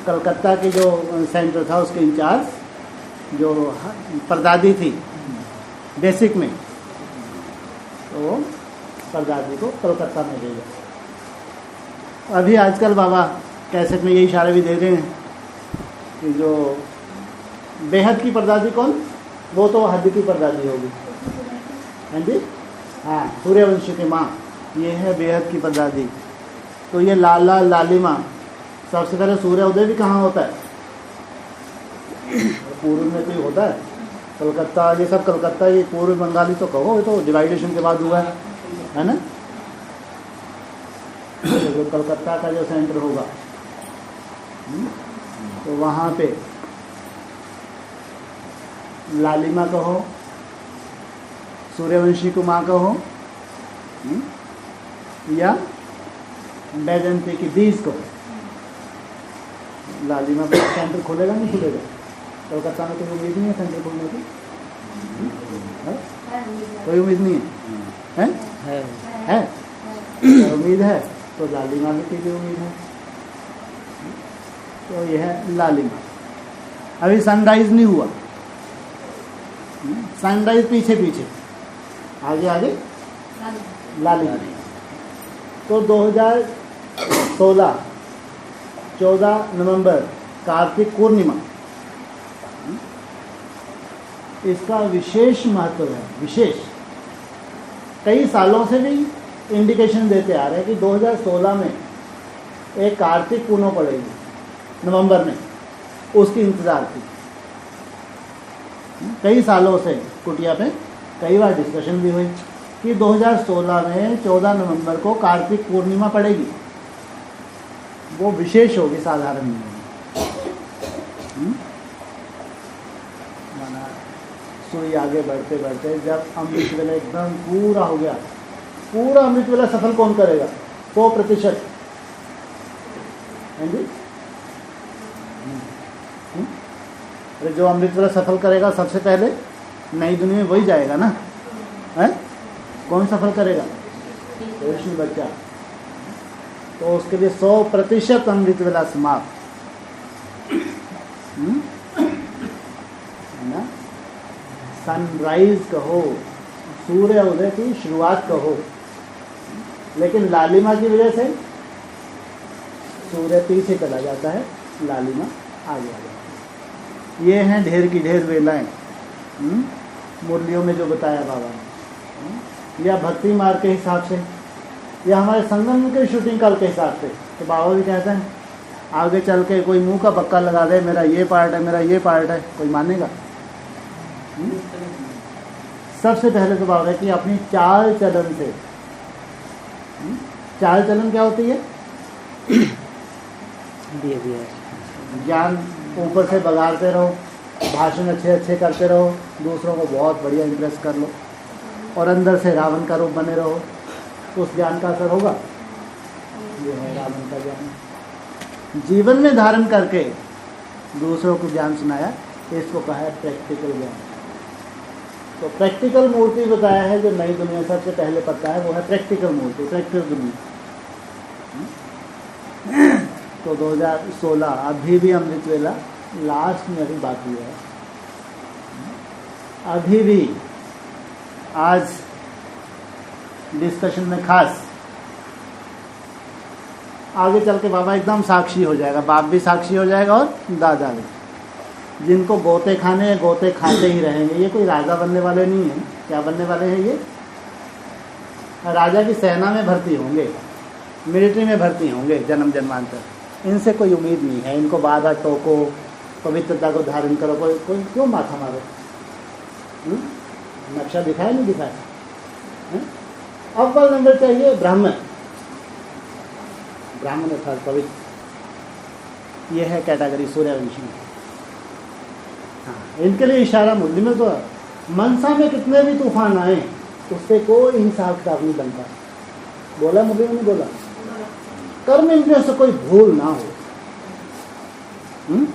A: कलकत्ता के जो सेंटर था उसके इंचार्ज जो परदादी थी बेसिक में, तो परदादी को कलकत्ता में भेजा। अभी आजकल बाबा कैसेट में यही इशारे भी दे रहे हैं कि जो बेहद की परदादी कौन, वो तो हद की परदादी होगी। हाँ जी, हाँ, सूर्यवंशी की माँ ये है बेहद की परदादी। तो ये लाला लालिमा, सबसे पहले सूर्य उदय भी कहाँ होता है? पूर्व में तो होता है कलकत्ता, ये सब कलकत्ता, ये पूर्व बंगाली तो कहो, ये तो डिवाइडेशन के बाद हुआ है ना। तो कलकत्ता का जो सेंटर होगा तो वहाँ पे लालिमा कहो, सूर्यवंशी को माँ कहो, या बैजंती की बीज को। लालिमा पे सेंटर खुलेगा नहीं खुलेगा? कलकत्ता में कोई उम्मीद नहीं है सेंटर खुलने की? कोई उम्मीद नहीं है? है? उम्मीद है तो लालिमा की भी उम्मीद है। तो यह है लालिमा। अभी सनराइज नहीं हुआ, सनराइज पीछे पीछे, आगे आगे लालिमा। तो 2016 14 नवंबर कार्तिक पूर्णिमा, इसका विशेष महत्व है। विशेष कई सालों से भी इंडिकेशन देते आ रहे हैं कि 2016 में एक कार्तिक पूर्णिमा पड़ेगी नवंबर में, उसकी इंतज़ार थी कई सालों से। कुटिया पे कई बार डिस्कशन भी हुई कि 2016 में 14 नवंबर को कार्तिक पूर्णिमा पड़ेगी, वो विशेष होगी, साधारण नहीं होगी। माना सुई आगे बढ़ते बढ़ते जब अमृत वेला एकदम पूरा हो गया, पूरा अमृत वेला सफल कौन करेगा? 100%। हाँ जी, अरे जो अमृत वेला सफल करेगा सबसे पहले नई दुनिया में वही जाएगा ना, है? कौन सफल करेगा? कृष्ण बच्चा। तो उसके लिए 100% अमृत वेला समाप्त, है ना। सनराइज कहो, सूर्य उदय की शुरुआत कहो, लेकिन लालिमा की वजह से सूर्य पीछे चला जाता है, लालिमा आगे आ जाती है। ये हैं ढेर की ढेर वेलाएं मुरलियों में जो बताया बाबा ने, या भक्ति मार्ग के हिसाब से, या हमारे संगम के शूटिंग काल के हिसाब से। तो बाबा भी कहते हैं आगे चल के कोई मुंह का पक्का लगा दे, मेरा ये पार्ट है, मेरा ये पार्ट है, कोई मानेगा? सबसे पहले तो बाबा है कि अपनी चाल चलन से, चाल चलन क्या होती है? ज्ञान ऊपर से बगाड़ते रहो, भाषण अच्छे अच्छे करते रहो, दूसरों को बहुत बढ़िया इम्प्रेस कर लो, और अंदर से रावण का रूप बने रहो, तो उस ज्ञान का असर होगा। ये है रावण का ज्ञान। जीवन में धारण करके दूसरों को ज्ञान सुनाया, इसको कहा है प्रैक्टिकल ज्ञान। तो प्रैक्टिकल मूर्ति बताया है जो नई दुनिया सबसे पहले पता है, वो है प्रैक्टिकल मूर्ति, प्रैक्टिकल दुनिया। तो 2016 अभी भी अमृत वेला लास्ट में अभी बाकी है, अभी भी आज डिस्कशन में खास आगे चल के बाबा एकदम साक्षी हो जाएगा, बाप भी साक्षी हो जाएगा और दादा भी। जिनको गोते खाने हैं गोते खाते ही रहेंगे, ये कोई राजा बनने वाले नहीं है। क्या बनने वाले हैं ये? राजा की सेना में भर्ती होंगे, मिलिट्री में भर्ती होंगे जन्म जन्मांतर। इनसे कोई उम्मीद नहीं है, इनको बार बार टोको, पवित्रता को धारण करो, कोई क्यों माथा मारो? नक्शा दिखाया नहीं दिखाया? अव्वल नंबर चाहिए ब्राह्मण, ब्राह्मण अर्थात पवित्र। ये है कैटेगरी सूर्यवंशी। हाँ, इनके लिए इशारा मुरली में तो है। मनसा में कितने भी तूफान आए उससे कोई हिसाब किताब नहीं बनता। बोला मुरली में नहीं बोला? कर्म इंद्रियों से कोई भूल ना हो।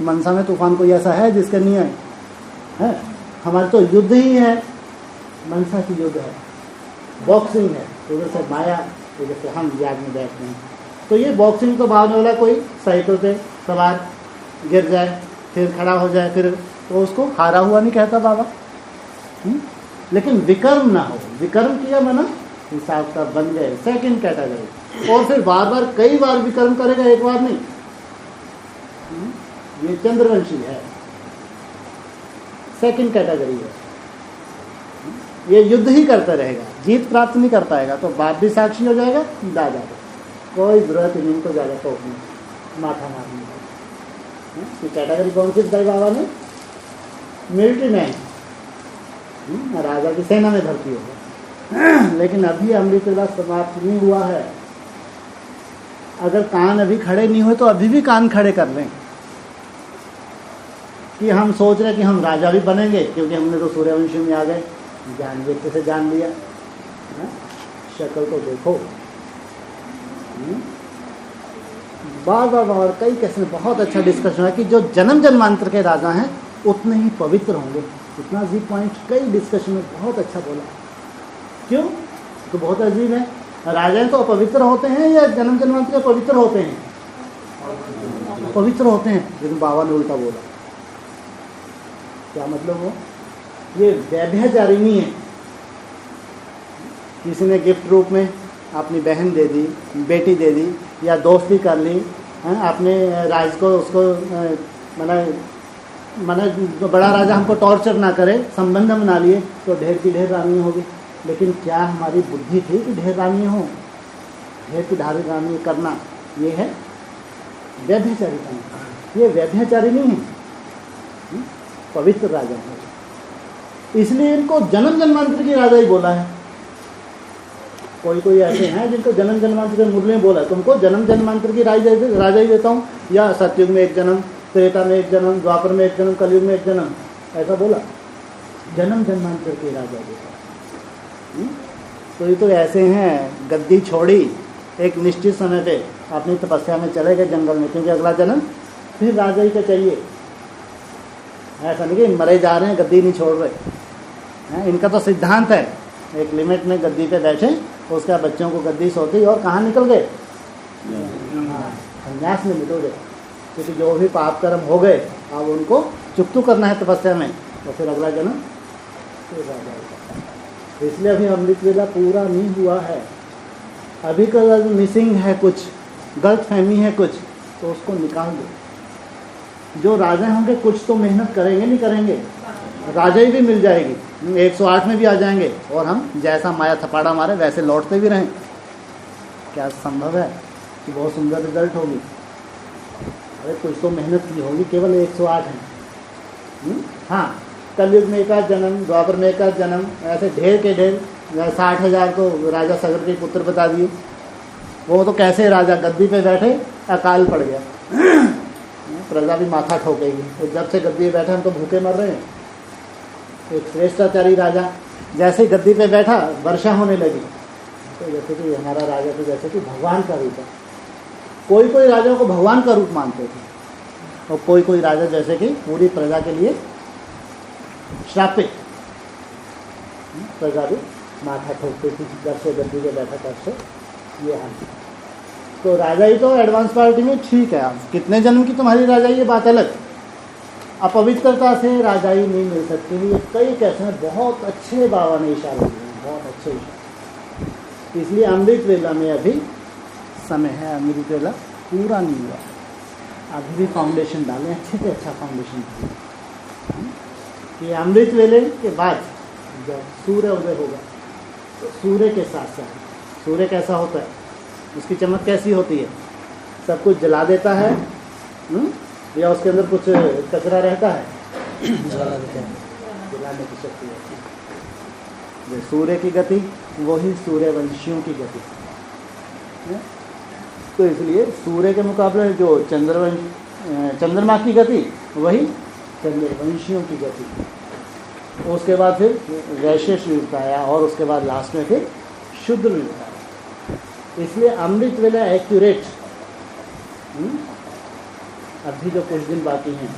A: मनसा में तूफान कोई ऐसा है जिसके नहीं आए? है? हमारे तो युद्ध ही है, मनसा की युद्ध है, बॉक्सिंग है। उधर से माया, इधर से हम याद में बैठते हैं। तो ये बॉक्सिंग तो भावने वाला कोई साइकिल पे सवार गिर जाए फिर खड़ा हो जाए, फिर तो उसको हारा हुआ नहीं कहता बाबा। लेकिन विकर्म ना हो, विकर्म किया मना हिसाब का बन गए, सेकंड कैटेगरी। और फिर बार बार कई बार विकर्म करेगा, एक बार नहीं। ये चंद्रवंशी है, सेकंड कैटेगरी है। ये युद्ध ही करता रहेगा, जीत प्राप्त नहीं कर पाएगा। तो बाप भी साक्षी हो जाएगा, दादा को कोई जरूरत ही नहीं को ज़्यादा टोकने, माथा मारने की। कैटेगरी कौन सी बताई बाबा ने? मिलिट्री मैन, राजा की सेना में भर्ती होगा। लेकिन अभी अमृत वेला समाप्त नहीं हुआ है। अगर कान अभी खड़े नहीं हुए तो अभी भी कान खड़े कर लें कि हम सोच रहे कि हम राजा भी बनेंगे, क्योंकि हमने तो सूर्यवंशी में आ गए, ज्ञान व्यक्ति से जान लिया। शक्ल तो देखो, बार बार बार कई कैसे बहुत अच्छा डिस्कशन है कि जो जन्म जन्मांतर के राजा हैं उतने ही पवित्र होंगे। इतना अजीब पॉइंट कई डिस्कशन में बहुत अच्छा बोला। क्यों? तो बहुत अजीब है। राजा तो अपवित्र होते हैं या जन्म जन्मांतर पवित्र होते हैं? पवित्र होते हैं। लेकिन बाबा ने उल्टा बोला। क्या मतलब हो? ये व्यभिचारी नहीं है। किसी ने गिफ्ट रूप में अपनी बहन दे दी, बेटी दे दी, या दोस्ती कर ली, अपने राज को उसको मना जो बड़ा राजा हमको टॉर्चर ना करे, संबंध बना लिए, तो ढेर की ढेर रानी होगी। लेकिन क्या हमारी बुद्धि थी कि ढेर रानी हो? ढेर की ढारी रानी करना ये है व्यभिचारी करना। ये व्यभिचारी नहीं है, पवित्र राजा है। इसलिए इनको जन्म जन्मांतर की राजा ही बोला है। कोई कोई ऐसे हैं जिनको जन्म जन्मांतर के मुरली में बोला है, तुमको जन्म जन्मांतर की राजा ही देता हूँ, या सतयुग में एक जन्म, त्रेता में एक जन्म, द्वापर में एक जन्म, कलयुग में एक जन्म, ऐसा बोला। जन्म जन्मांतर के राजा देता। तो ये तो ऐसे हैं, गद्दी छोड़ी, एक निश्चित समय पे अपनी तपस्या में चले गए जंगल में, क्योंकि अगला जन्म फिर राजा ही का चाहिए। ऐसा नहीं कि मरे जा रहे हैं, गद्दी नहीं छोड़ रहे। इनका तो सिद्धांत है, एक लिमिट में गद्दी पे बैठे, उसके बाद बच्चों को गद्दी सौंपी और कहाँ निकल गए? संन्यास में निकल गए। क्योंकि जो भी पाप कर्म हो गए अब उनको चुकतू करना है तपस्या में, तो फिर अगला जन्म फिर राजा होगा। इसलिए अभी अमृत वेला पूरा नहीं हुआ है। अभी का मिसिंग है, कुछ गलत फहमी है कुछ, तो उसको निकाल दो। जो राजा होंगे कुछ तो मेहनत करेंगे, नहीं करेंगे? राजा ही भी मिल जाएगी, 108 में भी आ जाएंगे, और हम जैसा माया थपाड़ा मारे वैसे लौटते भी रहें। क्या संभव है कि बहुत सुंदर रिजल्ट होगी? अरे कुछ तो मेहनत की होगी, केवल 108 है। हाँ, कलयुग में एक आध जन्म, द्वापर में एक आध जन्म, ऐसे ढेर के ढेर। 60,000 तो राजा सगर के पुत्र बता दिए। वो तो कैसे राजा गद्दी पे बैठे, अकाल पड़ गया, प्रजा भी माथा ठोकेगी। तो जब से गद्दी पे बैठे हम तो भूखे मर रहे हैं। एक श्रेष्ठाचारी राजा जैसे गद्दी पे बैठा, वर्षा होने लगी। तो जैसे कि हमारा राजा तो जैसे कि भगवान का रूप है। कोई कोई राजाओं को भगवान का रूप मानते थे, और कोई कोई राजा जैसे कि पूरी प्रजा के लिए श्रापित, प्रजा भी माथा ठोकती थी जब से गद्दी के बैठा तब से ये हाल। तो राजाई तो एडवांस पार्टी में ठीक है, कितने जन्म की तुम्हारी राजाई ये बात अलग। अपवित्रता से राजाई नहीं मिल सकती। ये कई कैसे हैं, बहुत अच्छे बाबा ने इशारे दिए, बहुत अच्छे इशारे। इसलिए अमृत वेला में अभी समय है, अमृत वेला पूरा नहीं हुआ, अभी भी फाउंडेशन डालें, अच्छे से अच्छा फाउंडेशन डालें। ये अमृत वेले के बाद जब सूर्य उदय होगा तो सूर्य के साथ साथ सूर्य कैसा होता है, उसकी चमक कैसी होती है, सब कुछ जला देता है या उसके अंदर कुछ कचरा रहता है, जला देता है, जलाने की शक्ति होती है। जो सूर्य की गति वही सूर्यवंशियों की गति है। तो इसलिए सूर्य के मुकाबले जो चंद्रमा की गति वही चंद्रवंशियों की गति। उसके बाद फिर वैश्य युग आया और उसके बाद लास्ट में फिर शूद्र युग आया। इसलिए अमृत वेला एक्यूरेट। अभी जो कुछ दिन बाकी हैं,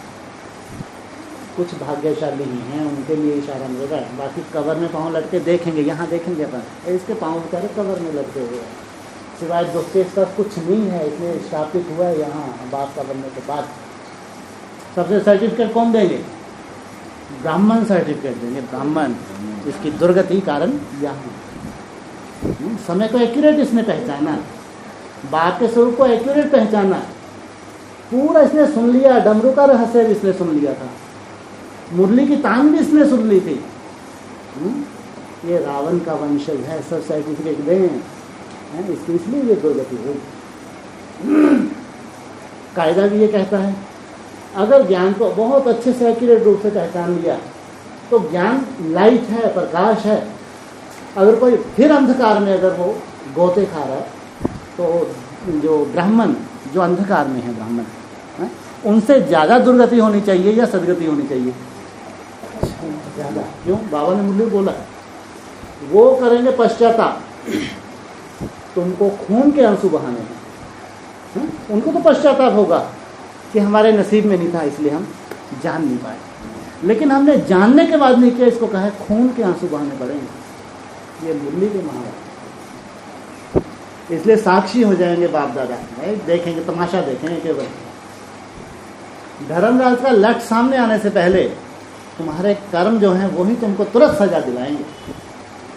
A: कुछ भाग्यशाली ही हैं, उनके लिए इशारा मिलेगा। बाकी कवर में पाँव लटके देखेंगे, यहाँ देखेंगे अपन, इसके पाँव बेचारे कवर में लटके हुए हैं, सिवाय दुख के इसका कुछ नहीं है, इसलिए स्थापित हुआ है यहाँ बाप का बनने के बाद। सबसे सर्टिफिकेट कौन देंगे? ब्राह्मण सर्टिफिकेट देंगे, ब्राह्मण। इसकी दुर्गति कारण यहाँ समय को एक्यूरेट इसने पहचाना, बाप के स्वरूप को एक्यूरेट पहचाना, पूरा इसने सुन लिया। डमरू का रहस्य भी इसने सुन लिया था, मुरली की तान भी इसने सुन ली थी। ये रावण का वंशज है, सब सर्टिफिकेट दें इसकी, इसलिए ये दुर्गति हुई। कायदा भी ये कहता है, अगर ज्ञान को बहुत अच्छे से एक्यूरेट रूप से पहचान लिया तो ज्ञान लाइट है, प्रकाश है। अगर कोई फिर अंधकार में अगर वो गोते खा रहा है तो जो ब्राह्मण जो अंधकार में है ब्राह्मण है, उनसे ज़्यादा दुर्गति होनी चाहिए या सदगति होनी चाहिए? ज़्यादा। क्यों? बाबा ने मुरली बोला वो करेंगे पश्चाताप, तुमको खून के आंसू बहाने हैं। उनको तो पश्चाताप होगा कि हमारे नसीब में नहीं था इसलिए हम जान नहीं पाए, लेकिन हमने जानने के बाद नहीं किया, इसको कहा है खून के आंसू बहाने पड़ेंगे। ये मुरली के महाराज, इसलिए साक्षी हो जाएंगे बाप दादा, देखेंगे, तमाशा देखेंगे केवल। धर्मराज का लट सामने आने से पहले तुम्हारे कर्म जो हैं वही तुमको तुरंत सजा दिलाएंगे।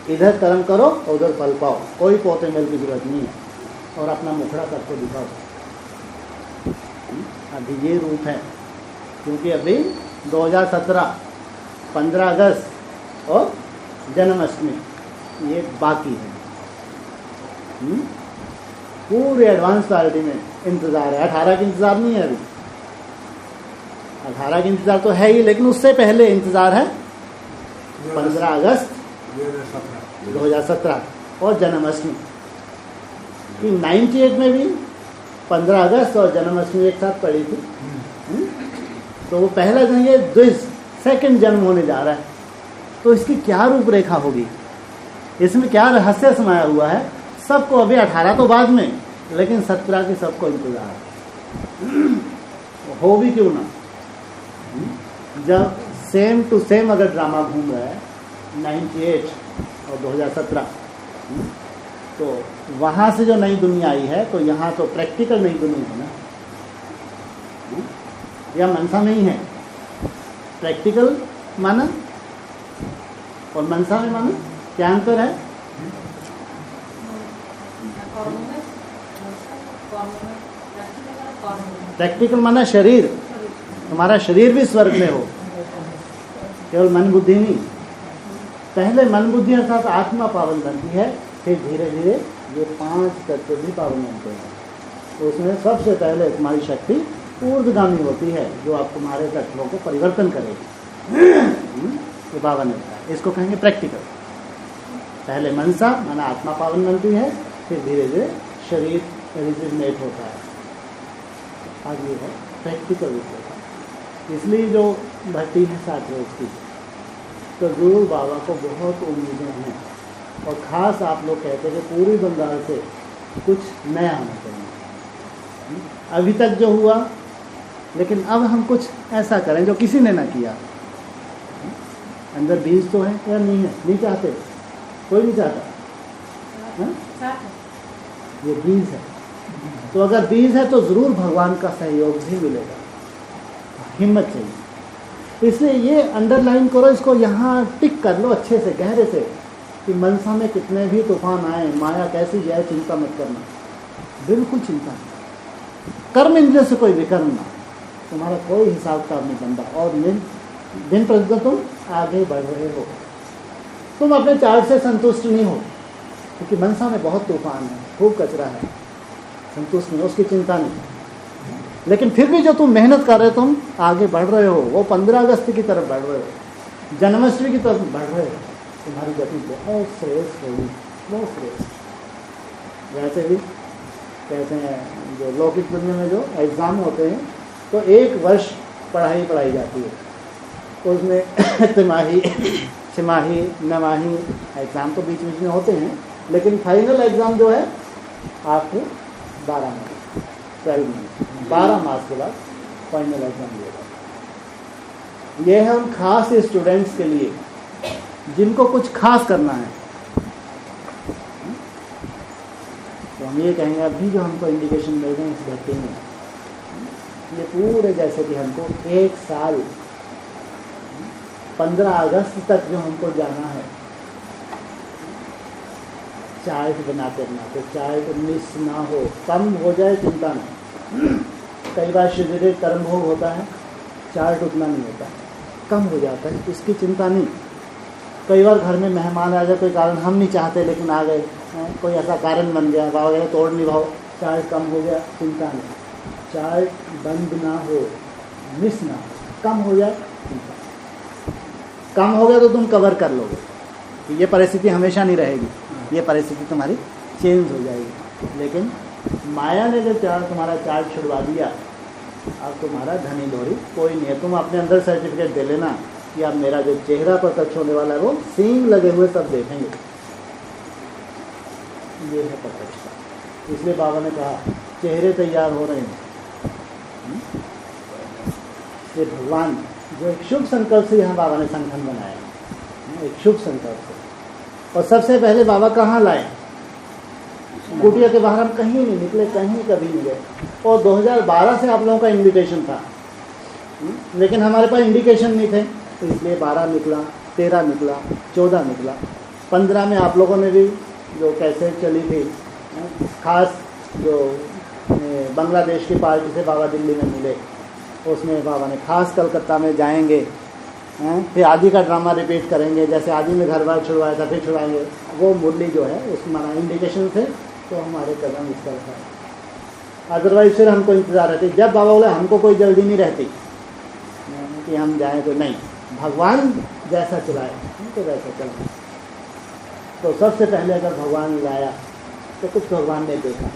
A: इधर कर्म करो और उधर फल पाओ, कोई पोते मेल की जरूरत नहीं है, और अपना मुखड़ा करके दिखाओ। अभी ये रूप है, क्योंकि अभी 2017 15 अगस्त और जन्माष्टमी ये बाकी है। पूरे एडवांस पार्टी में इंतज़ार है। 18 की इंतज़ार नहीं है अभी, 18 की इंतज़ार तो है ही, लेकिन उससे पहले इंतज़ार है 15 अगस्त 2017 और जन्माष्टमी। 98 में भी 15 अगस्त और जन्माष्टमी एक साथ पड़ी थी। तो वो पहला जन्म, ये द्विज सेकंड जन्म होने जा रहा है। तो इसकी क्या रूपरेखा होगी, इसमें क्या रहस्य समाया हुआ है? सबको अभी 18 तो बाद में, लेकिन 17 की सबको इंतजार हो भी क्यों ना। जब सेम टू सेम अगर ड्रामा घूम रहा है 98 और 2017, तो वहाँ से जो नई दुनिया आई है, तो यहाँ तो प्रैक्टिकल नई दुनिया है ना, या मनसा में ही है। प्रैक्टिकल माना और मनसा में माना क्या अंतर है? प्रैक्टिकल माना शरीर, तुम्हारा शरीर भी स्वर्ग में हो, केवल मन बुद्धि नहीं। पहले मन बुद्धि अर्थात आत्मा पावन बनती है, फिर धीरे धीरे ये 5 तत्व भी पावन बनते हैं। तो उसमें सबसे पहले तुम्हारी शक्ति ऊर्ध्वगामी होती है, जो आप तुम्हारे तत्वों को परिवर्तन करेगी। ये बाबा ने बताया, इसको कहेंगे प्रैक्टिकल। पहले मनसा माना आत्मा पावन बनती है, फिर धीरे धीरे शरीर रिजिनेट होता है। आज ये है प्रैक्टिकल रूप। इसलिए जो भट्टी है साथ उसकी, तो गुरु बाबा को बहुत उम्मीदें हैं, और ख़ास आप लोग कहते हैं कि पूरी बंगाल से कुछ नया होना चाहिए। अभी तक जो हुआ लेकिन अब हम कुछ ऐसा करें जो किसी ने ना किया। अंदर बीज तो है या नहीं है? नहीं चाहते, कोई नहीं चाहता। हाँ? ये बीज है, तो अगर बीज है तो ज़रूर भगवान का सहयोग भी मिलेगा। हिम्मत चाहिए। इसलिए ये अंडरलाइन करो, इसको यहाँ टिक कर लो अच्छे से, गहरे से, कि मनसा में कितने भी तूफान आए, माया कैसी जाए, चिंता मत करना, बिल्कुल चिंता नहीं। कर्म इंद्रिय से कोई विकर्म ना, तुम्हारा कोई हिसाब किताब नहीं बनता, और दिन प्रतिदिन तुम आगे बढ़ रहे हो। तुम अपने चार्ट से संतुष्ट नहीं हो, क्योंकि मनसा में बहुत तूफान है, खूब कचरा है, संतुष्ट नहीं, उसकी चिंता नहीं। लेकिन फिर भी जो तुम मेहनत कर रहे हो, तुम आगे बढ़ रहे हो, वो 15 अगस्त की तरफ बढ़ रहे हो, जन्माष्टमी की तरफ बढ़ रहे हो, तुम्हारी गति बहुत श्रेष्ठ होगी, बहुत श्रेष्ठ। वैसे भी कहते हैं जो लौकिक दुनिया में जो एग्ज़ाम होते हैं, तो 1 वर्ष पढ़ाई जाती है, तो उसमें तिमाही, छिमाही, नमाही एग्ज़ाम तो बीच बीच में होते हैं, लेकिन फाइनल एग्ज़ाम जो है आपको 12 मास, 12 मंथ, 12 मास के बाद फाइनल एग्ज़ाम दिएगा। ये है उन खास स्टूडेंट्स के लिए जिनको कुछ खास करना है। तो हम ये कहेंगे अभी जो हमको इंडिकेशन मिल रहे हैं इस भक्ति में, ये पूरे जैसे कि हमको 1 साल 15 अगस्त तक जो हमको जाना है, चार्ट बनाते बनाते, चार्ट मिस ना हो, कम हो जाए चिंता नहीं। कई बार शरीर कर्म भोग होता है, चार्ट उतना नहीं होता, कम हो जाता है, इसकी चिंता नहीं। कई बार घर में मेहमान आ जाए, कोई कारण हम नहीं चाहते लेकिन आ गए, कोई ऐसा कारण बन गया, बाबा कहते तोड़ नहीं भाव, चार्ट कम हो गया, चिंता नहीं। चार्ट बंद ना हो, मिस ना हो, कम हो जाए चिंता। कम हो गया तो तुम कवर कर लोगे, ये परिस्थिति हमेशा नहीं रहेगी, ये परिस्थिति तुम्हारी चेंज हो जाएगी। लेकिन माया ने जब तुम्हारा चार्ट छुड़वा दिया, अब तुम्हारा धनी लोरी कोई नहीं है। तुम अपने अंदर सर्टिफिकेट दे लेना कि अब मेरा जो चेहरा पर टच होने वाला है वो सींग लगे हुए सब देखेंगे। ये है प्रत्यक्षता। इसलिए बाबा ने कहा चेहरे तैयार हो रहे हैं। ये भगवान जो एक शुभ संकल्प से यहाँ बाबा ने संगठन बनाया, एक शुभ संकल्प से। और सबसे पहले बाबा कहाँ लाए? कुटिया के बाहर हम कहीं नहीं निकले, कहीं कभी नहीं गए। और 2012 से आप लोगों का इन्विटेशन था, लेकिन हमारे पास इंडिकेशन नहीं थे, तो इसलिए 12 निकला, 13 निकला, 14 निकला, 15 में आप लोगों ने भी जो कैसेट चली थी, खास जो बांग्लादेश की पार्टी से बाबा दिल्ली में मिले, उसमें बाबा ने खास कलकत्ता में जाएंगे, फिर आदि का ड्रामा रिपीट करेंगे, जैसे आदि में घर बार छुड़वाया था फिर छुड़वाएंगे। वो मुरली जो है उसमें हमारा इंडिकेशन थे, तो हमारे कदम इस तरफ है। अदरवाइज फिर हमको इंतज़ार रहती। जब बाबा बोले हमको कोई जल्दी नहीं रहती कि हम जाएं, तो नहीं, भगवान जैसा चलाए तो वैसा चलाए। तो सबसे पहले अगर भगवान लाया तो कुछ भगवान ने देखा।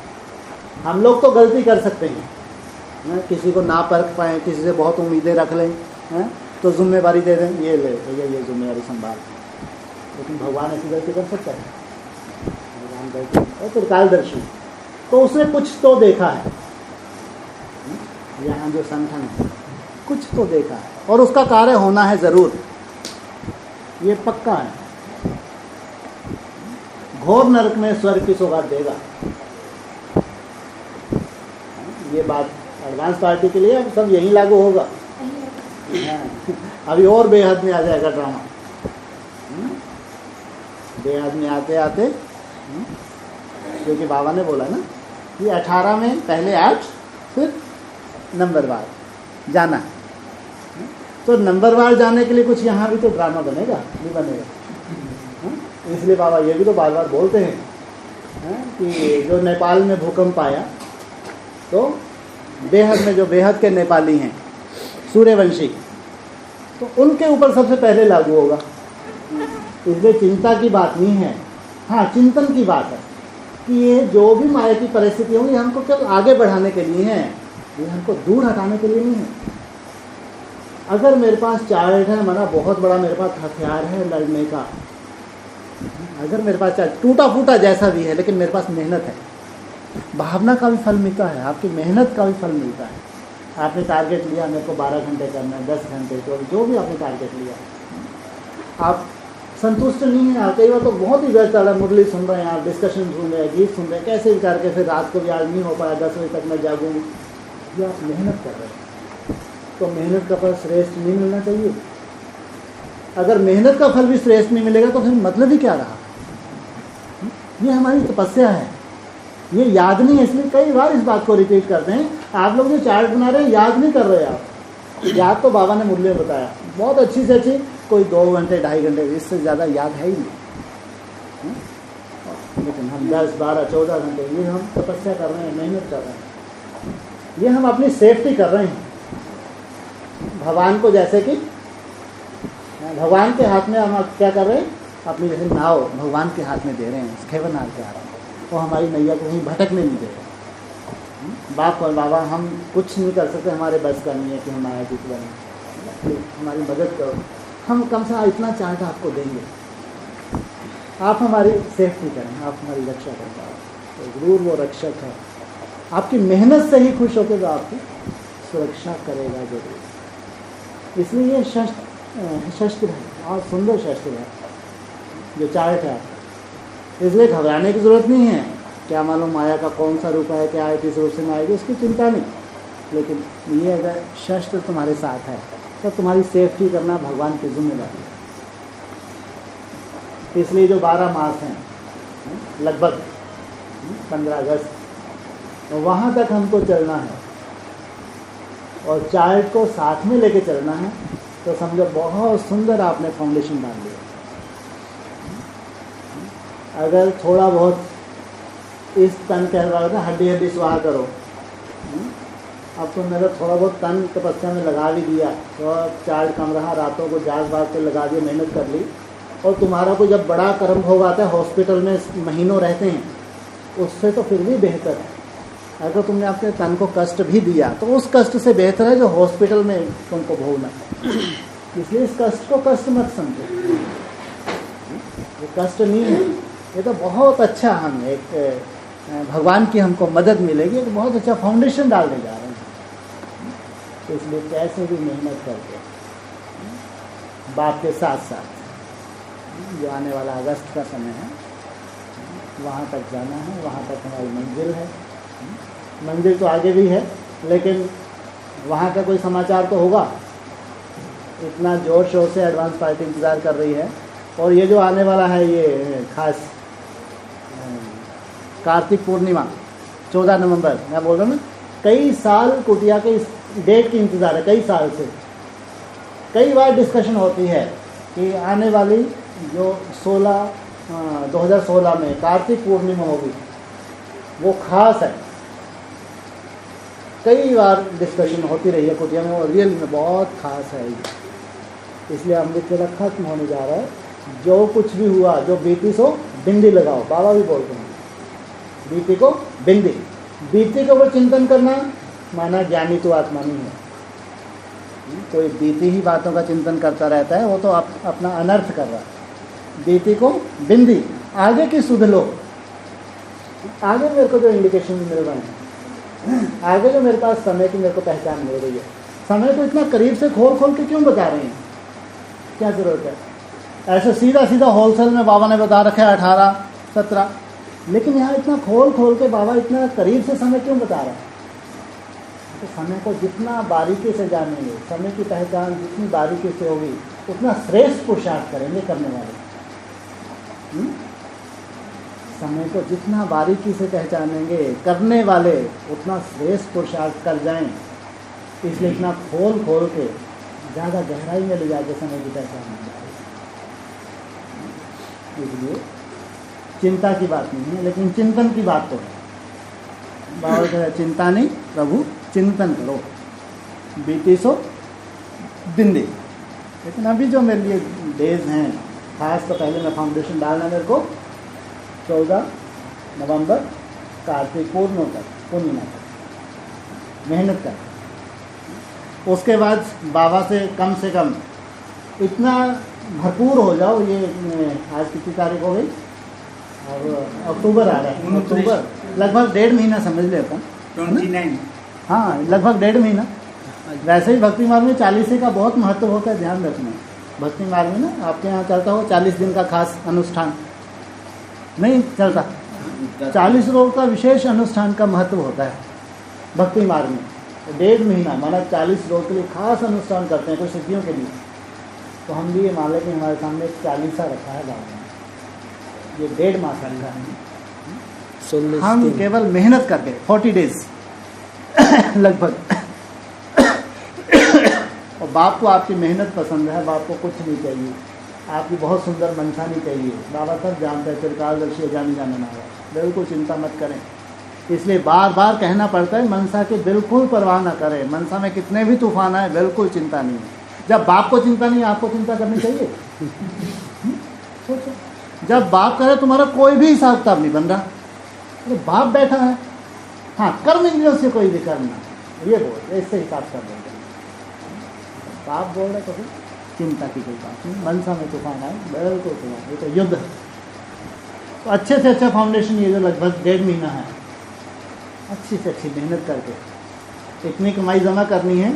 A: हम लोग तो गलती कर सकते हैं, किसी को ना परख पाएँ, किसी से बहुत उम्मीदें रख लें, तो जिम्मेवारी दे दें, ये ले भैया ये जिम्मेवारी संभाल। लेकिन भगवान ऐसी गलती कर सकता है? भगवान गलती और त्रिकालदर्शी, तो उसने कुछ तो देखा है। यहाँ जो संगठन है कुछ तो देखा है, और उसका कार्य होना है ज़रूर, ये पक्का है। घोर नरक में स्वर्ग की सौगात देगा। ये बात एडवांस पार्टी के लिए अब सब यही लागू होगा। अभी और बेहद में आ जाएगा ड्रामा। बेहद में आते आते, क्योंकि बाबा ने बोला ना कि 18 में पहले 8 फिर नंबरवार जाना, तो नंबरवार जाने के लिए कुछ यहाँ भी तो ड्रामा बनेगा, नहीं बनेगा? इसलिए बाबा ये भी तो बार बार बोलते हैं कि जो नेपाल में भूकंप आया, तो बेहद में जो बेहद के नेपाली हैं सूर्यवंशी, तो उनके ऊपर सबसे पहले लागू होगा। इसलिए चिंता की बात नहीं है, हाँ चिंतन की बात है कि ये जो भी माया की परिस्थिति होंगी हमको केवल आगे बढ़ाने के लिए है, ये हमको दूर हटाने के लिए नहीं है। अगर मेरे पास चार्ट है, माना बहुत बड़ा मेरे पास हथियार है लड़ने का, अगर मेरे पास चार्ट टूटा फूटा जैसा भी है, लेकिन मेरे पास मेहनत है, भावना का भी फल मिलता है, आपकी मेहनत का भी फल मिलता है। आपने टारगेट लिया मेरे को 12 घंटे करना है, 10 घंटे, तो जो भी आपने टारगेट लिया, आप संतुष्ट नहीं है। कई बार तो बहुत ही व्यस्त चल रहा है, मुरली सुन रहे हैं आप, डिस्कशन सुन रहे हैं, गीत सुन रहे हैं, कैसे भी करके फिर रात को भी आज नहीं हो पाया, 10 बजे तक मैं जागूँ, ये आप मेहनत कर रहे हैं, तो मेहनत का फल श्रेष्ठ नहीं मिलना चाहिए। अगर मेहनत का फल भी श्रेष्ठ नहीं मिलेगा तो फिर मतलब ही क्या रहा। ये हमारी तपस्या है, ये याद नहीं है, इसलिए कई बार इस बात को रिपीट करते हैं। आप लोग जो चार्ट बना रहे हैं याद नहीं कर रहे आप, याद तो बाबा ने मुरली में बताया, बहुत अच्छी से अच्छी कोई 2 घंटे 2.5 घंटे, इससे ज़्यादा याद है ही नहीं। लेकिन हम 10, 12, 14 घंटे ये हम तपस्या कर रहे हैं, मेहनत कर रहे हैं, ये हम अपनी सेफ्टी कर रहे हैं। भगवान को जैसे कि भगवान के हाथ में हम क्या कर रहे हैं, अपनी जैसे नाव भगवान के हाथ में दे रहे हैं, खेवनार के हाथ में, वो हमारी नैया को कहीं भटकने नहीं दे रहे। बाप और बाबा हम कुछ नहीं कर सकते, हमारे बस का नहीं है कि हम आया जीत बने, हमारी मदद करो, हम कम से कम इतना चार्ट आपको देंगे, आप हमारी सेफ्टी करें, आप हमारी रक्षा करें। तो जरूर वो रक्षक है, आपकी मेहनत से ही खुश होकर वो आपकी सुरक्षा करेगा जरूर। इसलिए ये शस्त्र है और सुंदर शस्त्र है जो चार्ट है, इसलिए घबराने की जरूरत नहीं है। क्या मालूम माया का कौन सा रूप है, क्या है, किस रूप से में आएगी, उसकी चिंता नहीं। लेकिन ये अगर शस्त्र तुम्हारे साथ है तो तुम्हारी सेफ्टी करना भगवान की जिम्मेदारी है। इसलिए जो 12 मास हैं, लगभग 15 अगस्त, तो वहाँ तक हमको चलना है और चार्ट को साथ में लेके चलना है, तो समझो बहुत सुंदर आपने फाउंडेशन डाल दिया। अगर थोड़ा बहुत इस तन कह रहा था हड्डी हड्डी स्वाहा करो, अब तो मेरा थोड़ा बहुत तन तपस्या में लगा भी दिया, तो चार्ट कम रहा, रातों को जाग भाग के लगा दिया, मेहनत कर ली, और तुम्हारा को जब बड़ा कर्म भोग आता है, हॉस्पिटल में महीनों रहते हैं, उससे तो फिर भी बेहतर है। अगर तुमने अपने तन को कष्ट भी दिया तो उस कष्ट से बेहतर है जो हॉस्पिटल में तुमको भोगना। इसलिए इस कष्ट को कष्ट मत समझो, ये कष्ट नहीं है, ये तो बहुत अच्छा, हम एक भगवान की हमको मदद मिलेगी, तो बहुत अच्छा फाउंडेशन डालने जा रहे हैं। तो इसलिए कैसे भी मेहनत करके बाप के साथ साथ जो आने वाला अगस्त का समय है वहाँ तक जाना है, वहाँ तक हमारी मंजिल है। मंजिल तो आगे भी है, लेकिन वहाँ का कोई समाचार तो होगा। इतना जोर शोर से एडवांस पार्टी इंतज़ार कर रही है, और ये जो आने वाला है ये खास कार्तिक पूर्णिमा 14 नवंबर, मैं बोल रहा हूँ ना, कई साल कुटिया के इस डेट की इंतज़ार है, कई साल से। कई बार डिस्कशन होती है कि आने वाली जो 2016 में कार्तिक पूर्णिमा होगी वो खास है। कई बार डिस्कशन होती रही है कुटिया में, और रियल में बहुत खास है। इसलिए अमृत वेला खत्म होने जा रहा है। जो कुछ भी हुआ, जो बीती सो बिंदी लगाओ, बाबा भी बोलते हैं, बीती को बिंदी, बीती के ऊपर चिंतन करना माना ज्ञानी तो आत्मा नहीं है। कोई बीती ही बातों का चिंतन करता रहता है, वो तो अपना अनर्थ कर रहा है। बीती को बिंदी, आगे की सुध लो। आगे मेरे को जो इंडिकेशन मिल रहे हैं, आगे जो मेरे पास समय की मेरे को पहचान मिल रही है, समय को इतना करीब से खोल खोल के क्यों बता रहे हैं, क्या जरूरत है? ऐसे सीधा सीधा होलसेल में बाबा ने बता रखा है 18, 17, लेकिन यहाँ इतना खोल खोल के बाबा इतना करीब से समय क्यों बता रहा है? तो समय को जितना बारीकी से जानेंगे, समय की पहचान जितनी बारीकी से होगी, उतना श्रेष्ठ पुरुषार्थ करेंगे करने वाले। समय को जितना बारीकी से पहचानेंगे करने वाले, उतना श्रेष्ठ पुरुषार्थ कर जाएं। इसलिए इतना खोल खोल के ज़्यादा गहराई में ले जाके समय की पहचान हो जाए। इसलिए चिंता की बात नहीं है, लेकिन चिंतन की बात तो है। बाबा कहते चिंता नहीं प्रभु चिंतन करो, बीती सो बिंदी। लेकिन अभी जो मेरे लिए डेज हैं खास, तो पहले मैं फाउंडेशन डालना मेरे को 14 नवंबर कार्तिक पूर्णिमा तक मेहनत कर। उसके बाद बाबा से कम इतना भरपूर हो जाओ। ये आज कितनी तारीख हो गई, और अक्टूबर आ रहा है, अक्टूबर लगभग 1.5 महीना समझ लेता हूँ,
C: 29।
A: हाँ लगभग 1.5 महीना, वैसे ही भक्ति मार्ग में 40 का बहुत महत्व होता है, ध्यान रखना। भक्ति मार्ग में ना आपके यहाँ चलता हो 40 दिन का खास अनुष्ठान नहीं चलता, 40 रोज का विशेष अनुष्ठान का महत्व होता है भक्ति मार्ग में। 1.5 महीना माना 40 रोज के लिए खास अनुष्ठान करते हैं कुछ सिद्धियों के लिए। तो हम भी ये मान लें कि हमारे सामने एक 40 रखा है बाबा ने, ये 1.5 मास का है। हम केवल मेहनत करके 40 डेज लगभग। और बाप को आपकी मेहनत पसंद है, बाप को कुछ नहीं चाहिए, आपकी बहुत सुंदर मनसा नहीं चाहिए। बाबा सब जानते हैं, त्रिकालदर्शी जानी जाने ना, बिल्कुल चिंता मत करें। इसलिए बार बार कहना पड़ता है मनसा की बिल्कुल परवाह ना करें। मनसा में कितने भी तूफान आए बिल्कुल चिंता नहीं है। जब बाप को चिंता नहीं, आपको चिंता करनी चाहिए? सोचो, जब बाप करे तुम्हारा कोई भी हिसाब किताब नहीं बन रहा, तो बाप बैठा है, हाँ कर्म इंद्रियों से कोई भी कर्म ना, ये बोल इससे हिसाब कर देंगे। बाप बोल रहे तो फिर चिंता की कोई बात नहीं। मनसा में तूफान आए बिल्कुल तूफान, ये तो युद्ध है। तो अच्छे से अच्छा फाउंडेशन ये जो लगभग 1.5 महीना है, अच्छी से अच्छी मेहनत करके इतनी कमाई जमा करनी है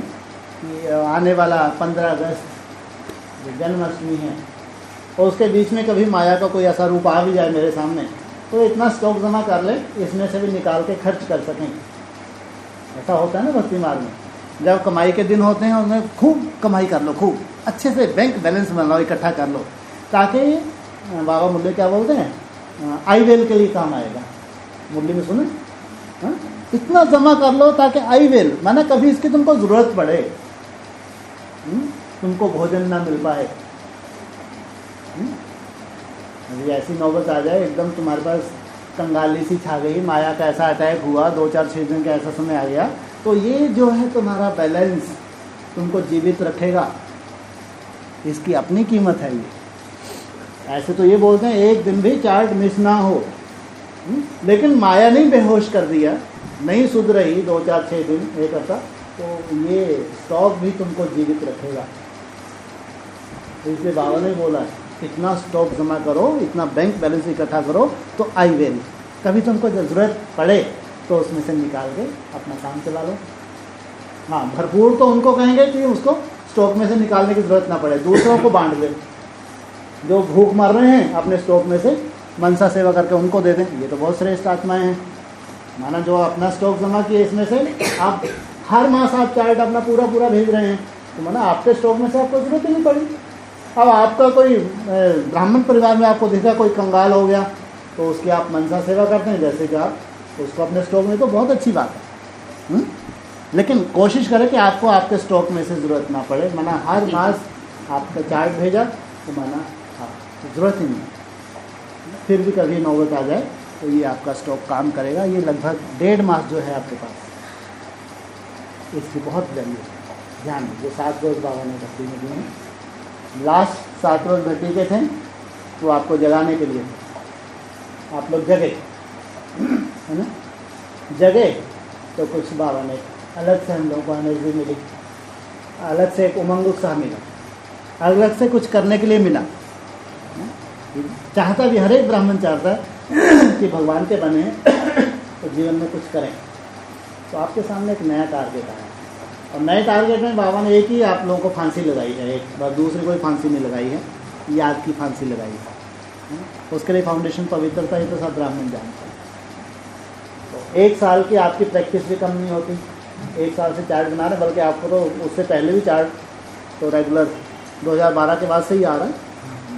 A: कि आने वाला 15 अगस्त जो जन्माष्टमी है, और उसके बीच में कभी माया का कोई ऐसा रूप आ भी जाए मेरे सामने, तो इतना स्टॉक जमा कर ले इसमें से भी निकाल के खर्च कर सकें। ऐसा होता है ना भक्ति मार्ग में, जब कमाई के दिन होते हैं उनमें खूब कमाई कर लो, खूब अच्छे से बैंक बैलेंस बनाओ, इकट्ठा कर लो, ताकि बाबा मुरली क्या बोलते हैं, आई वेल के लिए काम आएगा। मुरली में सुने, हाँ? इतना जमा कर लो ताकि आई वेल माना कभी इसकी तुमको ज़रूरत पड़े, तुमको भोजन ना मिल पाए, अभी ऐसी नौबत आ जाए एकदम तुम्हारे पास कंगाली सी छा गई, माया का ऐसा अटैक हुआ, 2-4-6 दिन का ऐसा समय आ गया, तो ये जो है तुम्हारा बैलेंस तुमको जीवित रखेगा, इसकी अपनी कीमत है ये। ऐसे तो ये बोलते हैं एक दिन भी चार्ट मिस ना हो, लेकिन माया नहीं बेहोश कर दिया, नहीं सुध रही 2-4-6 दिन एक हफ्ता, तो ये स्टॉक भी तुमको जीवित रखेगा। इसलिए बाबा ने बोला इतना स्टॉक जमा करो, इतना बैंक बैलेंस इकट्ठा करो, तो आई वेल कभी तुमको ज़रूरत पड़े तो उसमें से निकाल के अपना काम चला लो। हाँ, भरपूर तो उनको कहेंगे कि उसको स्टॉक में से निकालने की ज़रूरत ना पड़े, दूसरों को बांट दें। जो भूख मर रहे हैं अपने स्टॉक में से मनसा सेवा करके उनको दे दें, ये तो बहुत श्रेष्ठ आत्माएं हैं। माना जो अपना स्टॉक जमा किए इसमें से आप हर मास आप चार्ट अपना पूरा पूरा भेज रहे हैं, तो माना आपके स्टॉक में से आपको ज़रूरत ही नहीं पड़ी। अब आपका कोई ब्राह्मण परिवार में आपको दिखा कोई कंगाल हो गया, तो उसकी आप मनसा सेवा करते हैं जैसे कि आप उसको अपने स्टॉक में, तो बहुत अच्छी बात है। लेकिन कोशिश करें कि आपको आपके स्टॉक में से ज़रूरत ना पड़े। माना हर मास आपका चार्ट भेजा तो माना ज़रूरत ही नहीं, फिर भी कभी नौबत आ जाए तो ये आपका स्टॉक काम करेगा। ये लगभग 1.5 मास जो है आपके पास, इसकी बहुत वैल्यू है। ध्यान जो 7 रोज़ बाबा ने भक्ति में दिए हैं, लास्ट 7 रोज़ भक्ति के थे, वो आपको जगाने के लिए थे। आप लोग जगे है ना, जगे तो कुछ बाबा ने अलग से हम लोगों को एनर्जी मिली, अलग से एक उमंग उत्साह मिला, अलग से कुछ करने के लिए मिला। चाहता भी हर एक ब्राह्मण चाहता है कि भगवान के बने तो जीवन में कुछ करें। तो आपके सामने एक नया टारगेट आया, और नए टारगेट में बाबा ने एक ही आप लोगों को फांसी लगाई है, एक बार दूसरी कोई फांसी नहीं लगाई है, याद की फांसी लगाई है। उसके लिए फाउंडेशन पवित्रता ही तो सब ब्राह्मण जानते हैं। तो 1 साल की आपकी प्रैक्टिस भी कम नहीं होती, 1 साल से चार्ट बना रहे, बल्कि आपको तो उससे पहले भी चार्ट तो रेगुलर 2012 के बाद से ही आ रहा है,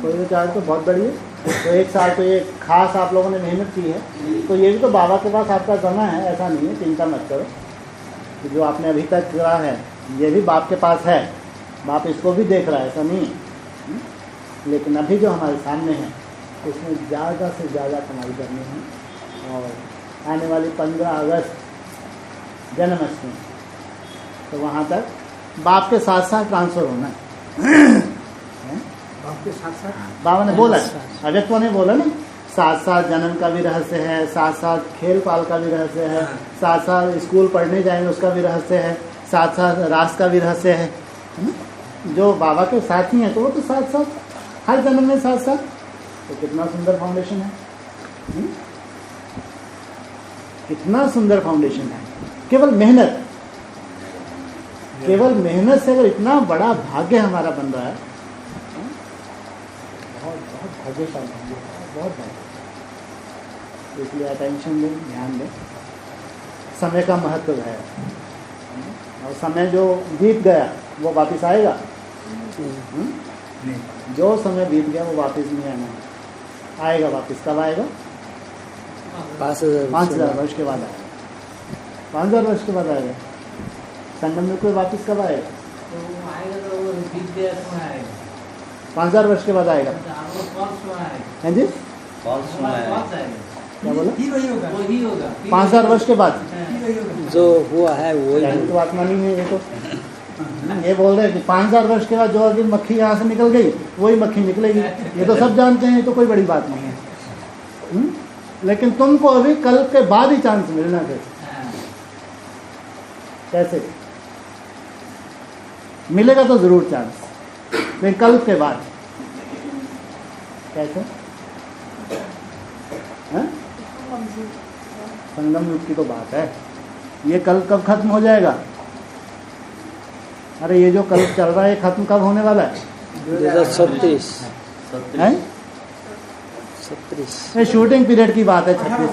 A: तो ये चार्ट तो बहुत बड़ी है। तो 1 साल तो ये खास आप लोगों ने मेहनत की है, तो ये भी तो बाबा के पास आपका जमा है, ऐसा नहीं है, चिंता मत करो। तो जो आपने अभी तक करा है ये भी बाप के पास है, बाप इसको भी देख रहा है, ऐसा नहीं है। लेकिन अभी जो हमारे सामने है उसमें ज़्यादा से ज़्यादा कमाई करनी है, और आने वाली 15 अगस्त जन्माष्टमी, तो वहाँ तक बाप के साथ साथ ट्रांसफ़र होना है।
C: बाप के साथ साथ
A: बाबा ने बोला, अगत्वा ने बोला ना, साथ साथ जन्म का भी रहस्य है, साथ साथ खेल पाल का भी रहस्य है, साथ साथ स्कूल पढ़ने जाएंगे उसका भी रहस्य है, साथ साथ रास का भी रहस्य है ना? जो बाबा के साथी हैं तो वो तो साथ साथ हर जन्म में साथ साथ, तो कितना सुंदर फाउंडेशन है, कितना सुंदर फाउंडेशन है। केवल मेहनत, केवल मेहनत से अगर इतना बड़ा भाग्य हमारा बन रहा है, बहुत बहुत भाग्यशाली है, बहुत भाग्य। इसलिए अटेंशन दें, ध्यान दें। समय का महत्व है, और समय जो बीत गया वो वापस आएगा?
C: नहीं।
A: जो समय बीत गया वो वापस नहीं आना है। आएगा वापस, कब आएगा? 5,000 वर्ष के बाद आएगा। 5,000 वर्ष के बाद आएगा। संगम में कोई वापस कब आएगा?
D: तो वो आएगा तो वो बीत गया समय आएगा।
A: 5,000 वर्ष के बाद आएगा।
D: आपको कौन समय आएगा?
A: हैं जी?
B: कॉल सुना है।
D: कौन सा आएगा?
A: क्या बोला?
C: ही वही होगा।
D: वही होगा।
A: 5,000 वर्ष के बाद
C: ही वही होगा।
E: जो हुआ है वही
A: यानी तो आत्मा नहीं है ये तो। ये बोल रहे हैं कि 5,000 वर्ष के बाद जो अभी मक्खी यहाँ से निकल गई वही मक्खी निकलेगी। ये तो सब जानते हैं, ये तो कोई बड़ी बात नहीं है। लेकिन तुमको अभी कल के बाद ही चांस मिलना कैसे? कैसे मिलेगा? तो जरूर चांस, लेकिन कल के बाद कैसे? हैं? संगम युग की तो बात है। ये कल कब खत्म हो जाएगा? अरे ये जो कल चल रहा है खत्म कब होने वाला है?
E: 2036
A: हैं?
E: 36
A: ये शूटिंग पीरियड की बात है। 36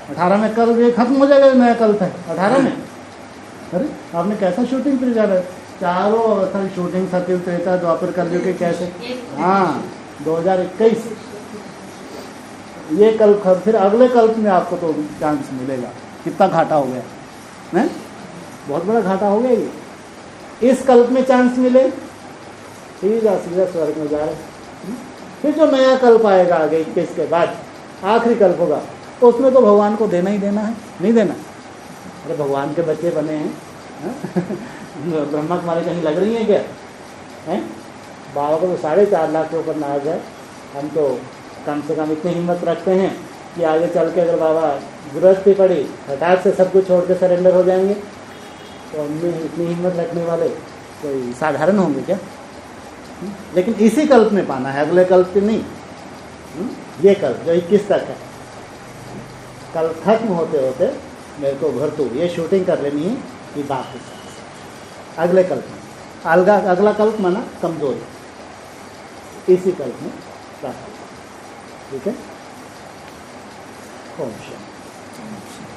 A: 18 में कल ये खत्म हो जाएगा। नया कल था 18 में। अरे आपने कैसा शूटिंग पीरियड जा रहा है? चारों अवस्था की शूटिंग, सतयुग, त्रेता, द्वापर, कलयुग के कैसे? हाँ 2021 ये कल्प, फिर अगले कल्प में आपको तो चांस मिलेगा। कितना घाटा हो गया है? बहुत बड़ा घाटा हो गया ये। इस कल्प में चांस मिले, सीधा सीधा स्वर्ग में जा रहे। फिर जो नया कल्प आएगा आगे 21 के बाद, आखिरी कल्प होगा, तो उसमें तो भगवान को देना ही देना है, नहीं देना? अरे भगवान के बच्चे बने हैं, ब्रह्मा कुमारी कहीं लग रही हैं क्या? हैं? बाबा को तो 4.5 लाख के ऊपर नाज है। हम तो कम से कम इतनी हिम्मत रखते हैं कि आगे चल के अगर बाबा जरूरत भी पड़ी हठात से सब कुछ छोड़ के सरेंडर हो जाएंगे। तो उनमें इतनी हिम्मत रखने वाले कोई साधारण होंगे क्या? लेकिन इसी कल्प में पाना है, अगले कल्प की नहीं। ये कल्प जो 21 तक है, कल खत्म होते होते मेरे को भरतू ये शूटिंग कर लेनी है कि बाकी अगले कल्प में। अगला कल्प माना कमजोरी, इसी कल्प में प्राप्त। ठीक है? ओम शांति।